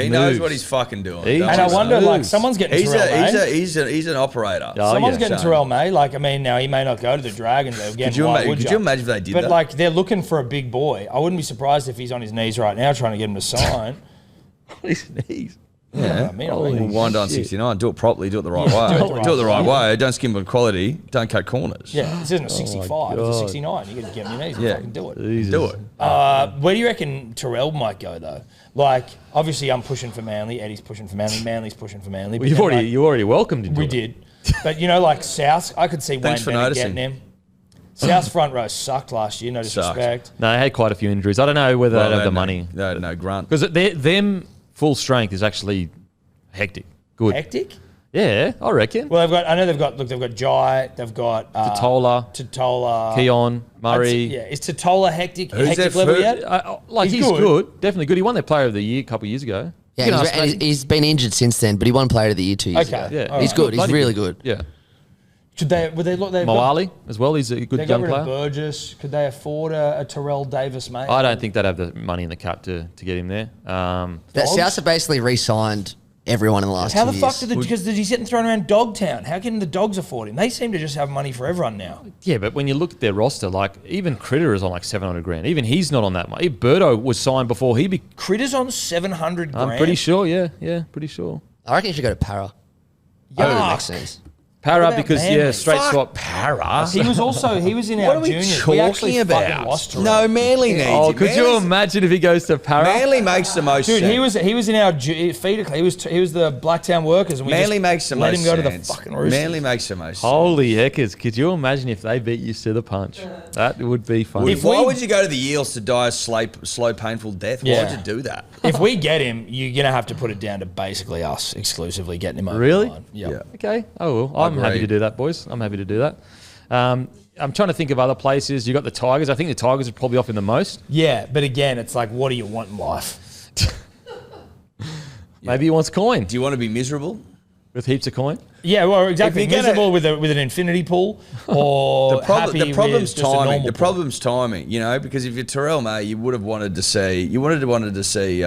knows moves. what he's fucking doing. He Don't And I just you? wonder, like, moves. someone's getting Terrell May. He's an operator. Oh, Someone's yeah. getting So- Terrell May. Like, I mean, now he may not go to the Dragons. Again, Could you imagine if they did But that? like, they're looking for a big boy. I wouldn't be surprised if he's on his knees right now trying to get him to sign. His knees. Yeah. I mean, We'll wind on 69. Do it properly. Do it the right way. Do it the right way. Don't skim on quality. Don't cut corners. Yeah, this isn't a 65, it's a God. 69. You got to get on your knees and Yeah. fucking do it. Jesus. Do it. Where do you reckon Terrell might go though? Like, obviously, I'm pushing for Manly. Eddie's pushing for Manly. Manly's pushing for Manly. Well, but then, you already welcomed him. we did, but you know, like South, I could see Wayne Thanks for Bennett noticing. getting him. South's front row sucked last year. No disrespect. No, they had quite a few injuries. I don't know whether Well, they have the no- money, They had no grunt. because them full strength is actually hectic. Good. Hectic. Yeah, I reckon. Well, they've got Jai, they've got Totola, Keon, Murray. Yeah, is Totola hectic Who's hectic their level fir- yet? He's good. Definitely good. He won their Player of the Year a couple of years ago. Yeah, You can he's, ask and he's been injured since then, but he won Player of the Year 2 years Okay. ago. Yeah, All He's right. good. He's Bloody really good. Yeah. Could they? Would they look? Suaalii as well. He's a They good got young rid of player. Burgess. Could they afford a Terrell May? I don't think they'd have the money in the cap to get him there. The Souths have basically re-signed everyone in the last How 2 the years. fuck because he's getting thrown around Dogtown? How can the Dogs afford him? They seem to just have money for everyone now. Yeah, but when you look at their roster, like even Critter is on like 700 grand. Even he's not on that much. Birdo was signed before he. Critter's on 700 grand. I'm pretty sure. Yeah, pretty sure. I reckon you should go to Para. Yuck. That makes sense. Para about because Manly? straight Fuck swap. Para. He was in What our are we juniors. We actually talking fucking about? lost to him. No, Manly needs Oh, it. could you Manly's- imagine if he goes to Para? Manly makes the most Dude, sense. he was in our feeder. He was the Blacktown Workers, and we Manly just makes the let most him go to the sense. fucking Roosters. Manly makes the most sense. Holy heckers! Could you imagine if they beat you to the punch? That would be fun. Why would you go to the Eels to die a slow, painful death? Why Yeah. would you do that? If we get him, you're gonna have to put it down to basically us exclusively getting him over. Really? The line. Yep. Yeah. Okay. Oh, well, I'm happy Agreed. to do that, boys. I'm happy to do that. I'm trying to think of other places. You got the Tigers. I think the Tigers are probably offering the most. Yeah, but again, it's like, what do you want in life? Maybe he wants coin Do you want to be miserable? with heaps of coin. Yeah, well, exactly. If you're gonna- Miserable with an infinity pool, or The problem's with just a normal timing. The pool. problem's timing. You know, because if you're Terrell May, you would have wanted to see.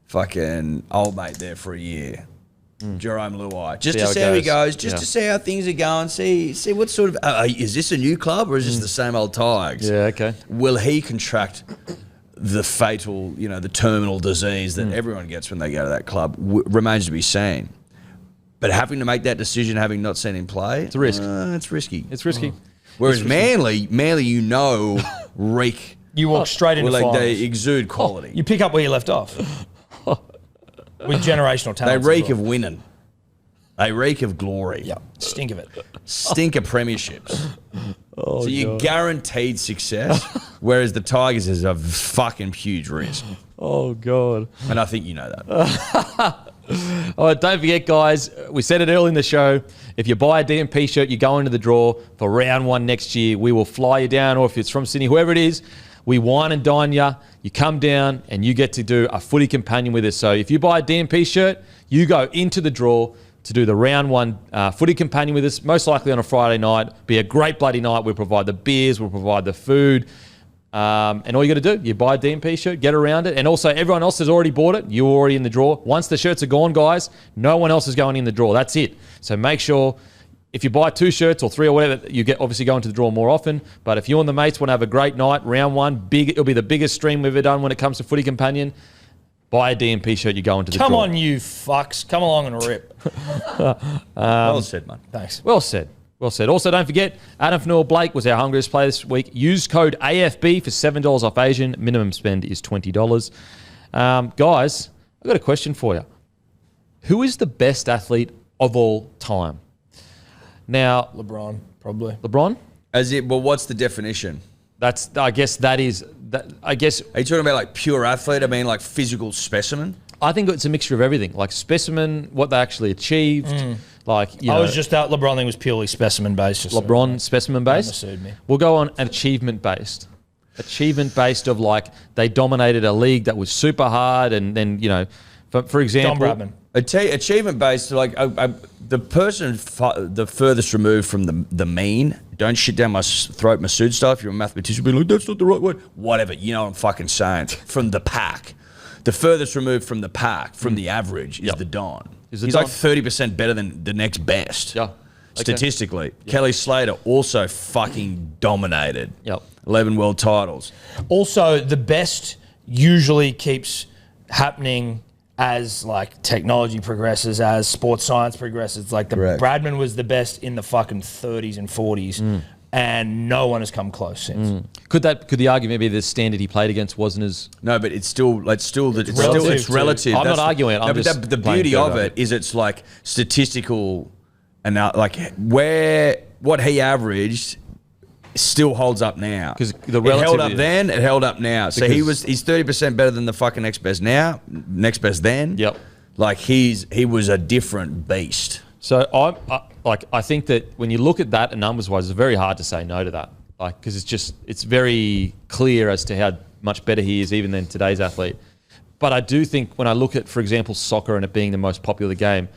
Fucking old mate there for a year. Jerome Luai, just to how it see how he goes. goes, just Yeah. to see how things are going, see what sort of is this a new club or is this the same old Tigers? Yeah. Okay. Will he contract the fatal, the terminal disease that everyone gets when they go to that club? Remains to be seen. But having to make that decision, having not seen him play, it's a risk. It's risky. It's risky. Whereas Manly, reek. You walk straight into Well, finals. they exude quality. You pick up where you left off. With generational They talent. reek of winning. They reek of glory. Yeah, stink of it. Stink of premierships. Oh, So you're guaranteed success, whereas the Tigers is a fucking huge risk. Oh God. And I think you know that. All right, don't forget, guys, we said it early in the show. If you buy a DMP shirt, you go into the draw for round 1 next year. We will fly you down, or if it's from Sydney, whoever it is, we wine and dine you. You come down and you get to do a footy companion with us. So if you buy a DMP shirt, you go into the draw to do the round 1 footy companion with us, most likely on a Friday night. Be a great bloody night. We'll provide the beers, we'll provide the food. And all you got to do, you buy a DMP shirt, get around it. And also, everyone else has already bought it. You're already in the draw. Once the shirts are gone, guys, no one else is going in the draw. That's it. So make sure if you buy 2 shirts or 3 or whatever, you get obviously go into the draw more often. But if you and the mates want to have a great night, round 1, it'll be the biggest stream we've ever done when it comes to footy companion. Buy a DMP shirt, you go into the draw. Come on, you fucks. Come along and rip. Well said, man. Thanks. Well said. Well said. Also, don't forget, Adam Fanua-Blake was our hungriest player this week. Use code AFB for $7 off Asian. Minimum spend is $20. Guys, I've got a question for you. Who is the best athlete of all time? Now, LeBron, probably. LeBron? What's the definition? I guess. Are you talking about like pure athlete? I mean like physical specimen? I think it's a mixture of everything. Like specimen, what they actually achieved. Like, I was just out. LeBron thing was purely specimen based. LeBron specimen based. sued me. We'll go on achievement based. Achievement based of like they dominated a league that was super hard, and then for example, Don Bradman. Achievement based, like the person the furthest removed from the mean. Don't shit down my throat, Masood style. If you're a mathematician, be like, that's not the right word. Whatever, you know what I'm fucking saying. From the pack. The furthest removed from the pack, from the average, is the Don. He's like 30% better than the next best. Yeah. Okay. Statistically. Kelly Slater also fucking dominated. Yep. 11 world titles. Also, the best usually keeps happening as like technology progresses, as sports science progresses. Like Correct. Bradman was the best in the fucking 30s and 40s, and no one has come close since. could the argument be the standard he played against wasn't as No, but it's relative. relative to- relative. I'm not arguing it, I'm No, but just the playing beauty of further. it is it's like statistical, and like what he averaged still holds up now. 'Cause the it held relativity- up then, it held up now. So Because- he's 30% better than the fucking next best now, next best then. Yep. Like he was a different beast. So I think that when you look at that and numbers wise, it's very hard to say no to that. Like, because it's very clear as to how much better he is even than today's athlete. But I do think when I look at, for example, soccer and it being the most popular game,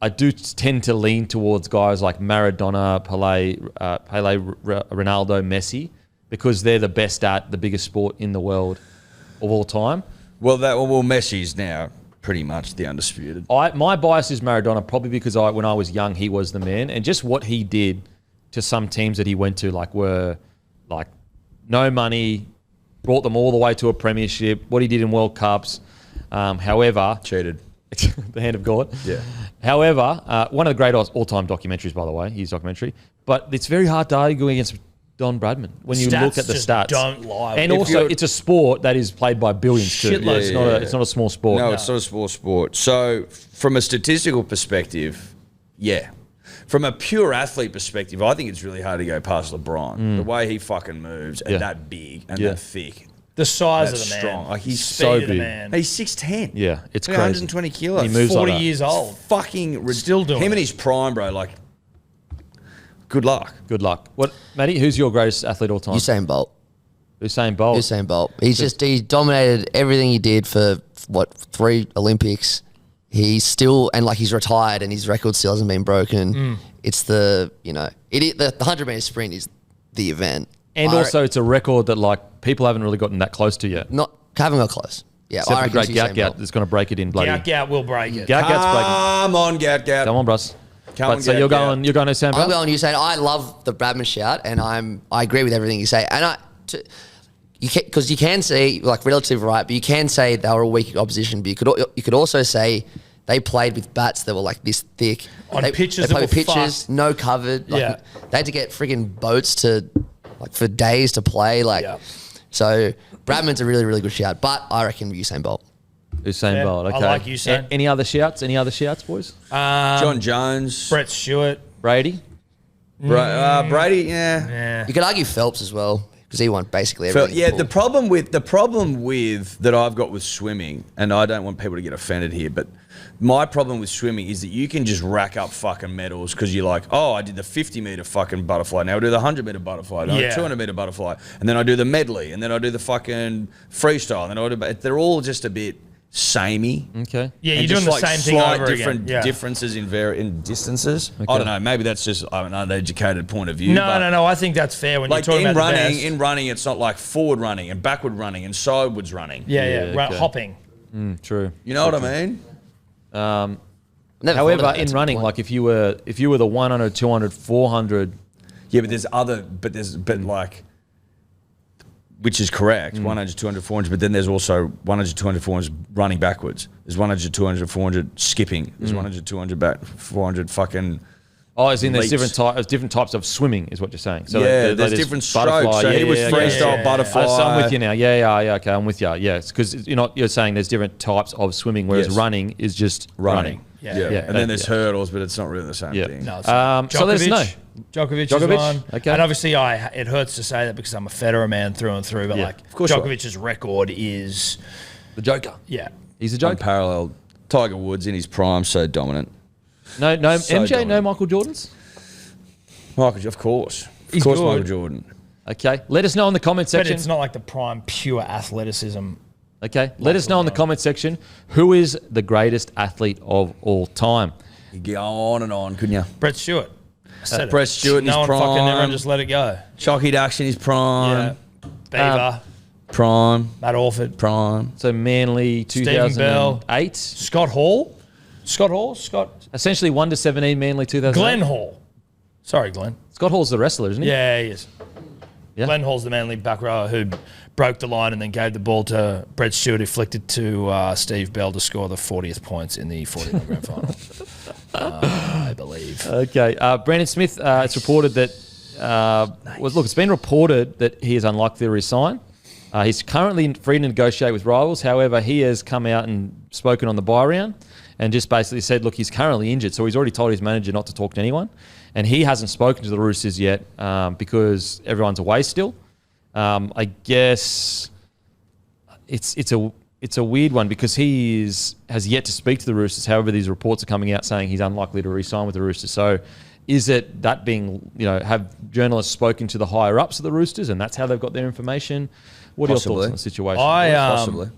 I do tend to lean towards guys like Maradona, Pele, Ronaldo, Messi, because they're the best at the biggest sport in the world of all time. Well, Messi's now pretty much the undisputed. My bias is Maradona, probably because when I was young, he was the man, and just what he did to some teams that he went to, were no money, brought them all the way to a premiership. What he did in World Cups, however, cheated. The hand of God. Yeah. However, one of the great all-time documentaries, by the way, his documentary. But it's very hard to argue against Don Bradman when you look at the stats. Don't lie. And also, it's a sport that is played by billions too. It's not a small sport. No, it's not a small sport. So, from a statistical perspective, yeah. From a pure athlete perspective, I think it's really hard to go past LeBron. The way he fucking moves and that big and that thick. The size That's of the man. strong. Like, he's so Speed of the big. man. He's 6'10". Yeah, it's crazy. 120 kilos. He moves 40 like that. years old. Fucking Still doing him it. in his prime, bro. Like, good luck. Good luck. What, Matty? Who's your greatest athlete all time? Usain Bolt. Usain Bolt. Usain Bolt. He dominated everything he did for 3 Olympics. He's still, and he's retired and his record still hasn't been broken. It's the 100 meter sprint is the event. And also, it's a record that people haven't really gotten that close to yet. Haven't got close. Yeah, Except I for the great reckon it's Usain Gout Bolt. that's going to break it in bloody. Gout will break it. Gout's breaking. Come on, Gout. Come on, bros. Come on, So you're Gout. going Usain I'm Bolt? going Usain. I love the Bradman shout, and I agree with everything you say. And because you can say relative right, but you can say they were a weak opposition. But you could also say they played with bats that were this thick On pitches They that played with were pitches, fucked. no covered. Yeah. They had to get friggin' boats to for days to play. So Bradman's a really really good shout, but I reckon Usain Bolt. Usain Yeah, Bolt. I Okay. like Usain. Any other shouts? Any other shouts, boys? John Jones. Brett Stewart. Brady. Brady, yeah. Yeah. You could argue Phelps as well because he won basically So, everything. yeah, the problem with that I've got with swimming, and I don't want people to get offended here, but my problem with swimming is that you can just rack up fucking medals because you're like, oh, I did the 50-meter fucking butterfly. Now I do the 100-meter butterfly. Now I do Yeah. 200-meter butterfly. And then I do the medley. And then I do the fucking freestyle. And then they're all just a bit samey. Okay. Yeah, And you're doing just the same thing slight over different again. Yeah. differences in distances. Okay. I don't know. Maybe that's just an uneducated point of view. No, but no. I think that's fair when Like you're talking in about the running, best. in running, it's not like forward running and backward running and sidewards running. Yeah. okay. Hopping. True. You know what I mean? Never thought However, of that. in That's a running, point. if you were the 100, 200, 400, Yeah, which is correct, 100, 200, 400, but then there's also 100, 200, 400 running backwards. There's 100, 200, 400 skipping. There's 100, 200, 400 fucking... as in there's leaps. different types of swimming, is what you're saying. So Yeah, there's different strokes. So he was freestyle butterfly. So I'm with you now. Yeah. Okay, I'm with you. Yeah, because you're saying there's different types of swimming, whereas Yes. running is just running. Yeah. And then there's hurdles, but it's not really the same Yeah. thing. No, it's So there's no. Djokovic is Djokovic? one. Okay. And obviously, it hurts to say that because I'm a Federer man through and through, but Yeah. Of course you are. Djokovic's record is, The Joker. yeah. He's a joker. Unparalleled. Tiger Woods in his prime, so dominant. No, So MJ, no dominant. Michael Jordans. Michael, of course. Of He's course, good. Michael Jordan. Okay, let us know in the comment But section. it's not like the prime pure athleticism. Okay, let us know in the comment section who is the greatest athlete of all time. You go on and on, couldn't you? Brett Stewart. I said it. Brett Stewart in his No one fucking prime. everyone just let it go. Chalky Ducks in his Yeah. prime. Beaver. Prime. Matt Orford. Prime. So Manly, Stephen Bell. 2008. Scott Hall. Scott. Essentially 1 to 17, Manly 2008. Glenn Hall. Sorry, Glenn. Scott Hall's the wrestler, isn't he? Yeah, he is. Yeah. Glenn Hall's the Manly back rower who broke the line and then gave the ball to Brett Stewart, who flicked it to Steve Bell to score the 40th points in the 41 grand final. I believe. Okay. Brandon Smith, it's reported that, it's been reported that he is unlikely to resign. He's currently free to negotiate with rivals. However, he has come out and spoken on the buy round and just basically said, look, he's currently injured. So he's already told his manager not to talk to anyone. And he hasn't spoken to the Roosters yet because everyone's away still. I guess it's a weird one because he has yet to speak to the Roosters. However, these reports are coming out saying he's unlikely to re-sign with the Roosters. So is it that being, have journalists spoken to the higher ups of the Roosters and that's how they've got their information? What are your thoughts on the situation? Possibly.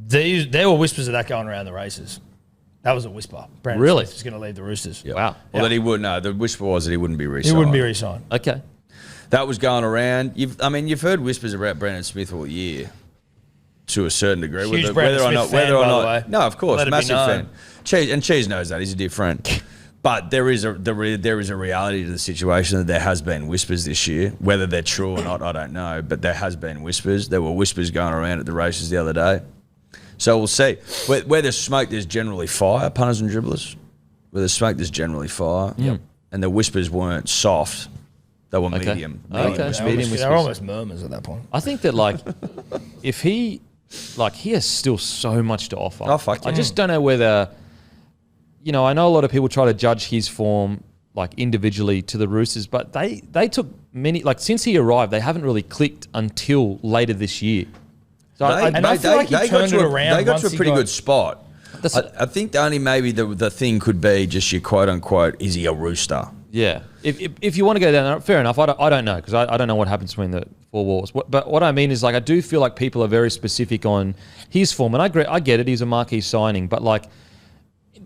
There were whispers of that going around the races. That was a whisper. Brandon Really? Smith is going to leave the Roosters. Yep. Wow. Well, that he would. No, the whisper was that he wouldn't be re-signed. He wouldn't be re-signed. Okay. That was going around. You've heard whispers about Brandon Smith all year, to a certain degree. Huge Brandon Smith fan, by the way. No, of course, Let it be massive known. fan. Cheese knows that. He's a dear friend. But there is a reality to the situation that there has been whispers this year. Whether they're true or not, I don't know. But there has been whispers. There were whispers going around at the races the other day. So we'll see. Where there's smoke, there's generally fire. Punters and dribblers. Where there's smoke, there's generally fire. Yep. And the whispers weren't soft. They were Okay. medium. Okay. whispers. Medium They're almost murmurs at that point. I think that if he has still so much to offer. Oh, fuck I yeah. just don't know whether, I know a lot of people try to judge his form individually to the Roosters, but they took many, since he arrived, they haven't really clicked until later this year. So I feel like he turned it around They got once to a he pretty got- good spot. I think only maybe the thing could be just your quote unquote, is he a rooster? yeah, if you want to go down there, fair enough. I don't know because I don't know what happens between the four walls. But what I mean is I do feel like people are very specific on his form, and I get it. He's a marquee signing, but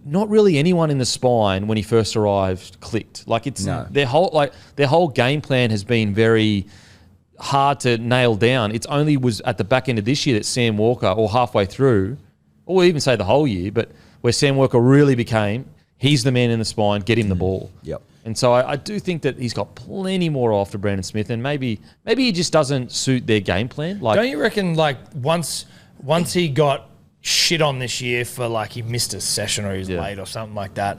not really anyone in the spine when he first arrived clicked. Their whole game plan has been very hard to nail down. It's only was at the back end of this year that Sam Walker, or halfway through, or we'll even say the whole year, but where Sam Walker really became, he's the man in the spine, get him the ball. Yep. And so I do think that he's got plenty more after Brandon Smith, and maybe he just doesn't suit their game plan. Don't you reckon once he got shit on this year for he missed a session or he was late or something like that,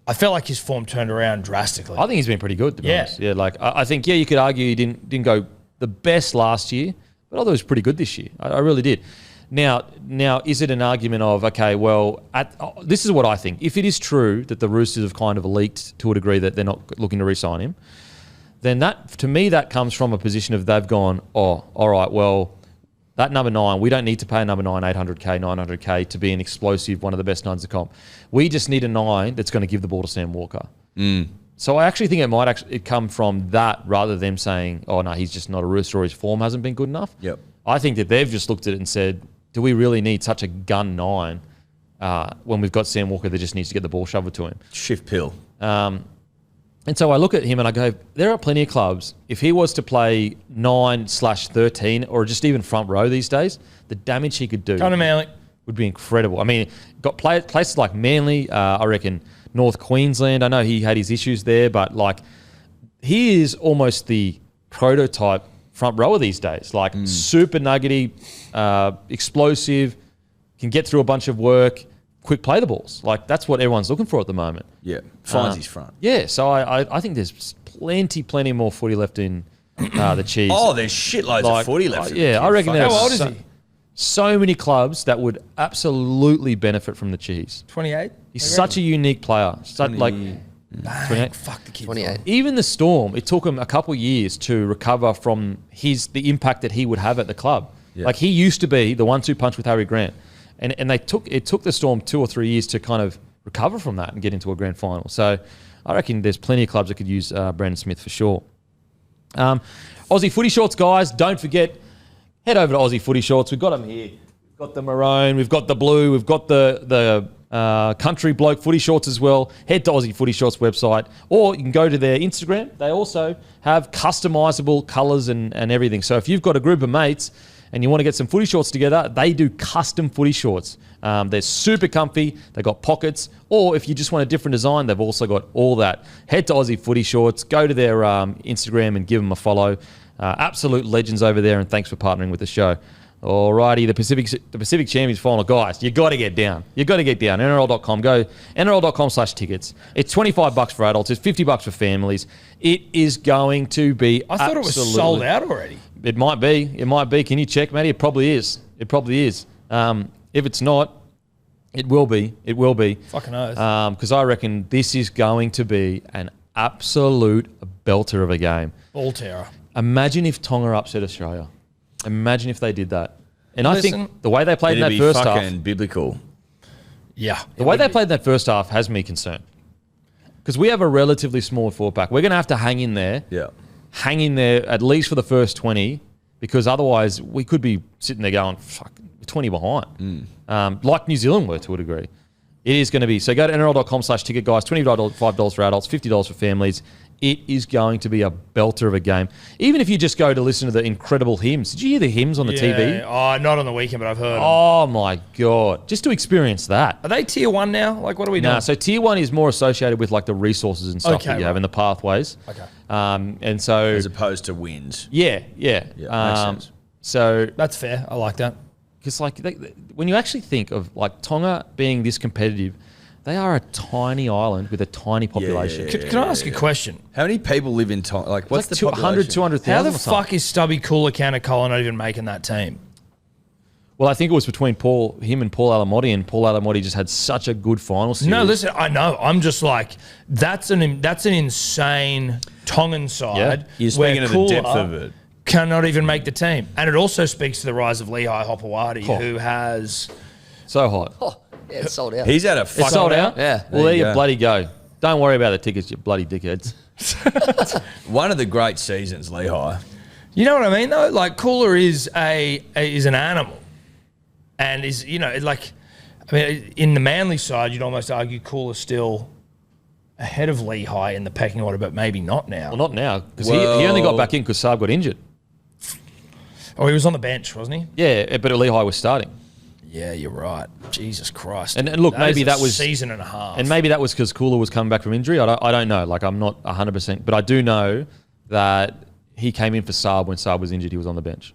I felt like his form turned around drastically. I think he's been pretty good, to be Yeah. honest. Yeah, I think you could argue he didn't go the best last year, but I thought he was pretty good this year. I really did. Now, is it an argument of, okay, well, this is what I think. If it is true that the Roosters have kind of leaked to a degree that they're not looking to re-sign him, then to me that comes from a position of they've gone, oh, all right, well, that number 9, we don't need to pay a number 9 800K, 900K to be an explosive, one of the best 9s of comp. We just need a 9 that's going to give the ball to Sam Walker. So I actually think it might actually come from that rather than them saying, oh, no, he's just not a Rooster or his form hasn't been good enough. Yep. I think that they've just looked at it and said, do we really need such a gun 9 when we've got Sam Walker that just needs to get the ball shoved to him? Shift pill. And so I look at him and I go, there are plenty of clubs. If he was to play 9/13 or just even front row these days, the damage he could do Come to Manly. would be incredible. I mean, got places like Manly, I reckon North Queensland. I know he had his issues there, but he is almost the prototype front rower these days. Super nuggety, explosive, can get through a bunch of work, quick play the balls. That's what everyone's looking for at the moment. Yeah. Finds his front. Yeah, so I think there's plenty more footy left in the cheese. Oh, there's shitloads of footy left. in the Yeah, kid. I reckon Fuck. there's How old is he? so many clubs that would absolutely benefit from the cheese. 28? He's such a unique player. 28. Fuck the kid. 28. Even the Storm, it took him a couple of years to recover from the impact that he would have at the club. Yeah. He used to be the 1-2 punch with Harry Grant, and it took the Storm 2 or 3 years to kind of recover from that and get into a grand final. So I reckon there's plenty of clubs that could use Brandon Smith for sure. Aussie Footy Shorts, guys, don't forget, head over to Aussie Footy Shorts. We've got them here. We've got the maroon, we've got the blue, we've got the country bloke footy shorts as well. Head to Aussie Footy Shorts website, or you can go to their Instagram. They also have customizable colours and everything. So if you've got a group of mates and you want to get some footy shorts together, they do custom footy shorts. They're super comfy. They've got pockets. Or if you just want a different design, they've also got all that. Head to Aussie Footy Shorts. Go to their Instagram and give them a follow. Absolute legends over there, and thanks for partnering with the show. Alrighty, the Pacific Champions final, guys. You got to get down. You got to get down. NRL.com. Go NRL.com/tickets. It's $25 for adults. It's $50 for families. It is going to be. I thought it was sold out already. It might be. It might be. Can you check, Matty? It probably is. It probably is. If it's not, it will be. It will be. Fucking oath. Because I reckon this is going to be an absolute belter of a game. Ball terror. Imagine if Tonga upset Australia. Imagine if they did that. And I Listen, think the way they played in It'd that be first fucking half, biblical. Yeah. the way they played in that first half has me concerned. Because we have a relatively small forward pack. We're going to have to hang in there. Yeah. Hang in there at least for the first 20, because otherwise we could be sitting there going, fuck, we're 20 behind. Like New Zealand were to a degree. It is going to be. So go to nrl.com/ticket, guys. $25 for adults, $50 for families. It is going to be a belter of a game. Even if you just go to listen to the incredible hymns. Did you hear the hymns on the TV? Oh, not on the weekend, but I've heard them. Oh, my God. Just to experience that. Are they tier 1 now? Like, what are we doing? No, so tier 1 is more associated with like the resources and stuff that you have and the pathways. Okay. And so... As opposed to wins. Yeah. Makes sense. So... That's fair. I like that. Because like when you actually think of like Tonga being this competitive, they are a tiny island with a tiny population. Can I ask a question? How many people live in Tonga? Like, what's It's the like 200, population? 200,000 How the or something. fuck is Stubby Cooler not even making that team? Well, I think it was between him and Paul Alamotti, and Paul Alamotti just had such a good final series. No, listen, I know. I'm just like, that's an insane Tongan side. You're speaking of the depth of it. Cannot even make the team. And it also speaks to the rise of Lehigh Hopewadi, who has... So hot. Oh, yeah, it's sold out. He's had a It's fucking... sold out? Yeah. Well, there you you go. bloody go. Don't worry about the tickets, you bloody dickheads. One of the great seasons, Lehigh. You know what I mean, though? Like, Cooler is an animal. And is, like... I mean, in the Manly side, you'd almost argue Cooler's still ahead of Lehigh in the pecking order, but maybe not now. Well, not now, because he only got back in because Saab got injured. Oh, he was on the bench, wasn't he? Yeah, but Lehigh was starting. Yeah, you're right. Jesus Christ. And look, maybe is that a was season and a half. And maybe that was because Cooler was coming back from injury. I don't know. Like, I'm not 100%. But I do know that he came in for Saab when Saab was injured. He was on the bench.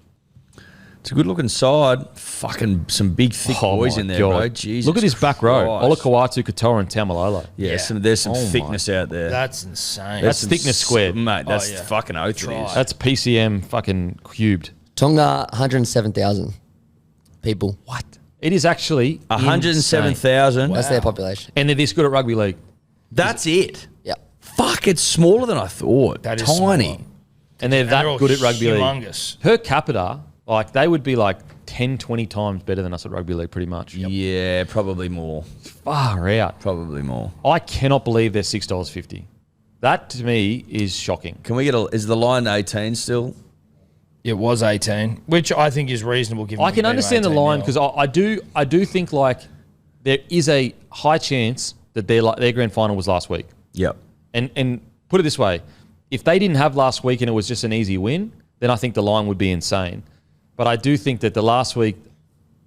It's a good-looking side. Fucking some big, thick boys my in there, God. bro. Jesus Look at his back row. Christ. Olakawatu, Katoa, and Taumalolo. Yeah, there's some Oh thickness out there. That's insane. That's thickness squared. Mate, that's yeah. fucking oath it is. That's PCM fucking cubed. Tonga, 107,000 people. What? It is actually 107,000. That's their population. And they're this good at rugby league. That's it. Yep. Fuck, it's smaller than I thought. That is tiny. smaller. And they're that all good at rugby humongous. league. Per capita, like, they would be like 10, 20 times better than us at rugby league, pretty much. Yeah, probably more. Far out. Probably more. I cannot believe they're $6.50. That, to me, is shocking. Can we get is the line 18 still? It was 18, which I think is reasonable given I can understand the line because I do think like there is a high chance that their grand final was last week. Yep. And put it this way, if they didn't have last week and it was just an easy win, then I think the line would be insane. But I do think that the last week,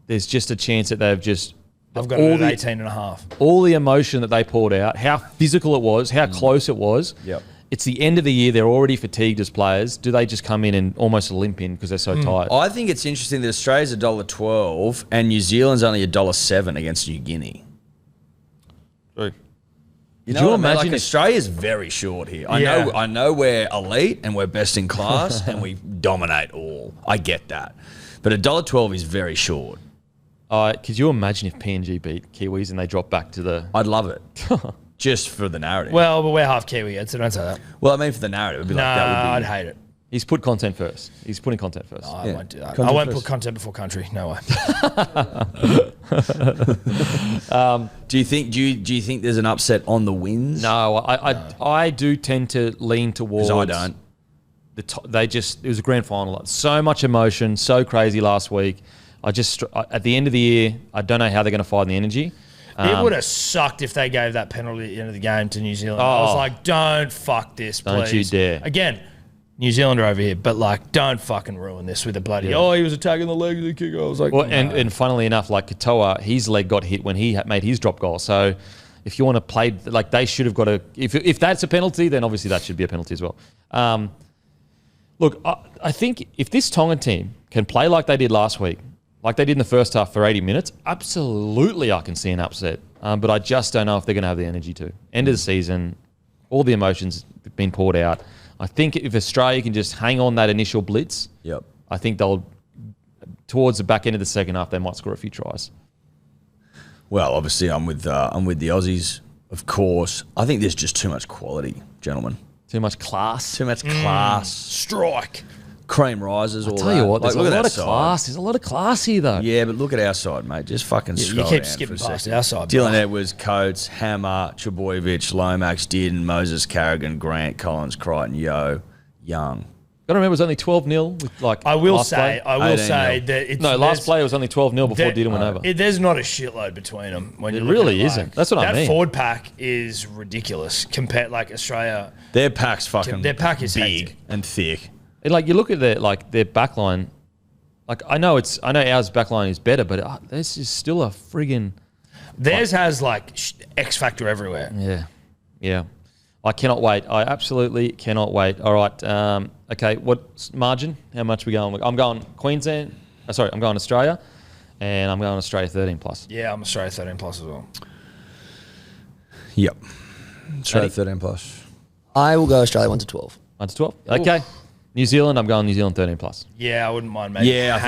there's just a chance that they've just... I've got it at 18 and a half. All the emotion that they poured out, how physical it was, how close it was. Yep. It's the end of the year. They're already fatigued as players. Do they just come in and almost limp in because they're so tired? I think it's interesting that Australia's $1.12 and New Zealand's only $1.07 against New Guinea. True. You Could know you what I mean? imagine Like, if- Australia's very short here. Yeah. I know we're elite and we're best in class and we dominate all. I get that. But $1.12 is very short. Could you imagine if PNG beat Kiwis and they drop back to the... I'd love it. Just for the narrative. Well, but we're half Kiwi yet, so don't say that. Well, I mean for the narrative. It'd be No, like that would I'd be... hate it. He's put content first. He's putting content first. I Yeah. won't do that. Content I won't first. put content before country. No way. Do you think there's an upset on the wins? No, I do tend to lean towards... Because I don't. It was a grand final. So much emotion, so crazy last week. At the end of the year, I don't know how they're going to find the energy. It would have sucked if they gave that penalty at the end of the game to New Zealand. I was like, don't fuck this, please. Don't you dare. Again, New Zealand are over here, but like, don't fucking ruin this with a bloody, he was attacking the leg of the kicker. I was like, Well, no. and funnily enough, like Katoa, his leg got hit when he made his drop goal. So if you want to play, like they should have got a, if that's a penalty, then obviously that should be a penalty as well. Look, I think if this Tongan team can play like they did last week, like they did in the first half for 80 minutes, absolutely I can see an upset. But I just don't know if they're going to have the energy to. End of the season, all the emotions have been poured out. I think if Australia can just hang on that initial blitz, Yep. I think they'll, towards the back end of the second half, they might score a few tries. Well, obviously I'm with the Aussies, of course. I think there's just too much quality, gentlemen. Too much class. Too much class. strike. Cream rises, all Tell you that. what, there's Like, look a at lot that of side. class. There's a lot of class here, though. Yeah, but look at our side, mate. Just fucking You scroll keep down skipping for a past second. our side. Dylan bro. Edwards, Coates, Hammer, Trebojevic, Lomax, Din, Moses, Carrigan, Grant, Collins, Crichton, Yo, Young. Got to remember, it was only 12-0 with like. I will last say play. that it's last play was only 12-0 before there- Didden went over. There's not a shitload between them. When It you look really at isn't. That's what I mean. That forward pack is ridiculous compared like Australia. Their pack's fucking Their pack is big hectic. and thick. Like you look at their back line. Like I know ours back line is better, but this is still a friggin'. Theirs has like X factor everywhere. Yeah. I cannot wait. I absolutely cannot wait. All right. Okay. What margin? How much we going? I'm going Queensland. I'm going Australia, and I'm going Australia 13+. Yeah, I'm Australia 13+ as well. Yep. Australia Eddie? 13+. I will go Australia 1 to 12. 1 to 12. Okay. New Zealand. I'm going New Zealand 13+. Yeah, I wouldn't mind. Maybe Yeah, I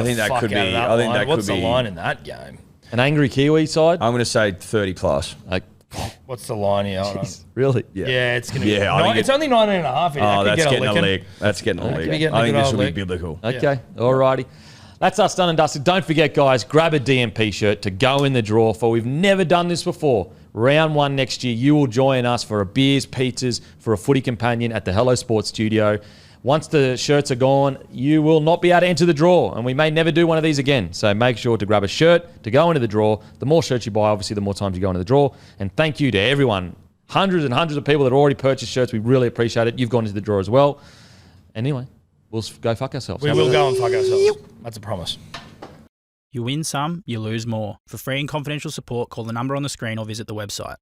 think that could be. I think that What's could the be. line in that game? An angry Kiwi side. I'm going to say 30+. Like, What's the line here? Hold on. really? Yeah, it's going to be. Yeah, I think It's only 9.5. Oh, that's getting a licking. lick. That's getting a lick. Be getting a I think good this old will be lick. biblical. Okay. Alrighty. That's us done and dusted. Don't forget, guys, grab a DMP shirt to go in the draw for. We've never done this before. Round 1 next year, you will join us for a beers, pizzas, for a footy companion at the Hello Sports Studio. Once the shirts are gone, you will not be able to enter the draw, and we may never do one of these again. So make sure to grab a shirt to go into the draw. The more shirts you buy, obviously, the more times you go into the draw. And thank you to everyone, hundreds and hundreds of people that already purchased shirts. We really appreciate it. You've gone into the draw as well. Anyway, we'll go fuck ourselves. We will go and fuck ourselves. That's a promise. You win some, you lose more. For free and confidential support, call the number on the screen or visit the website.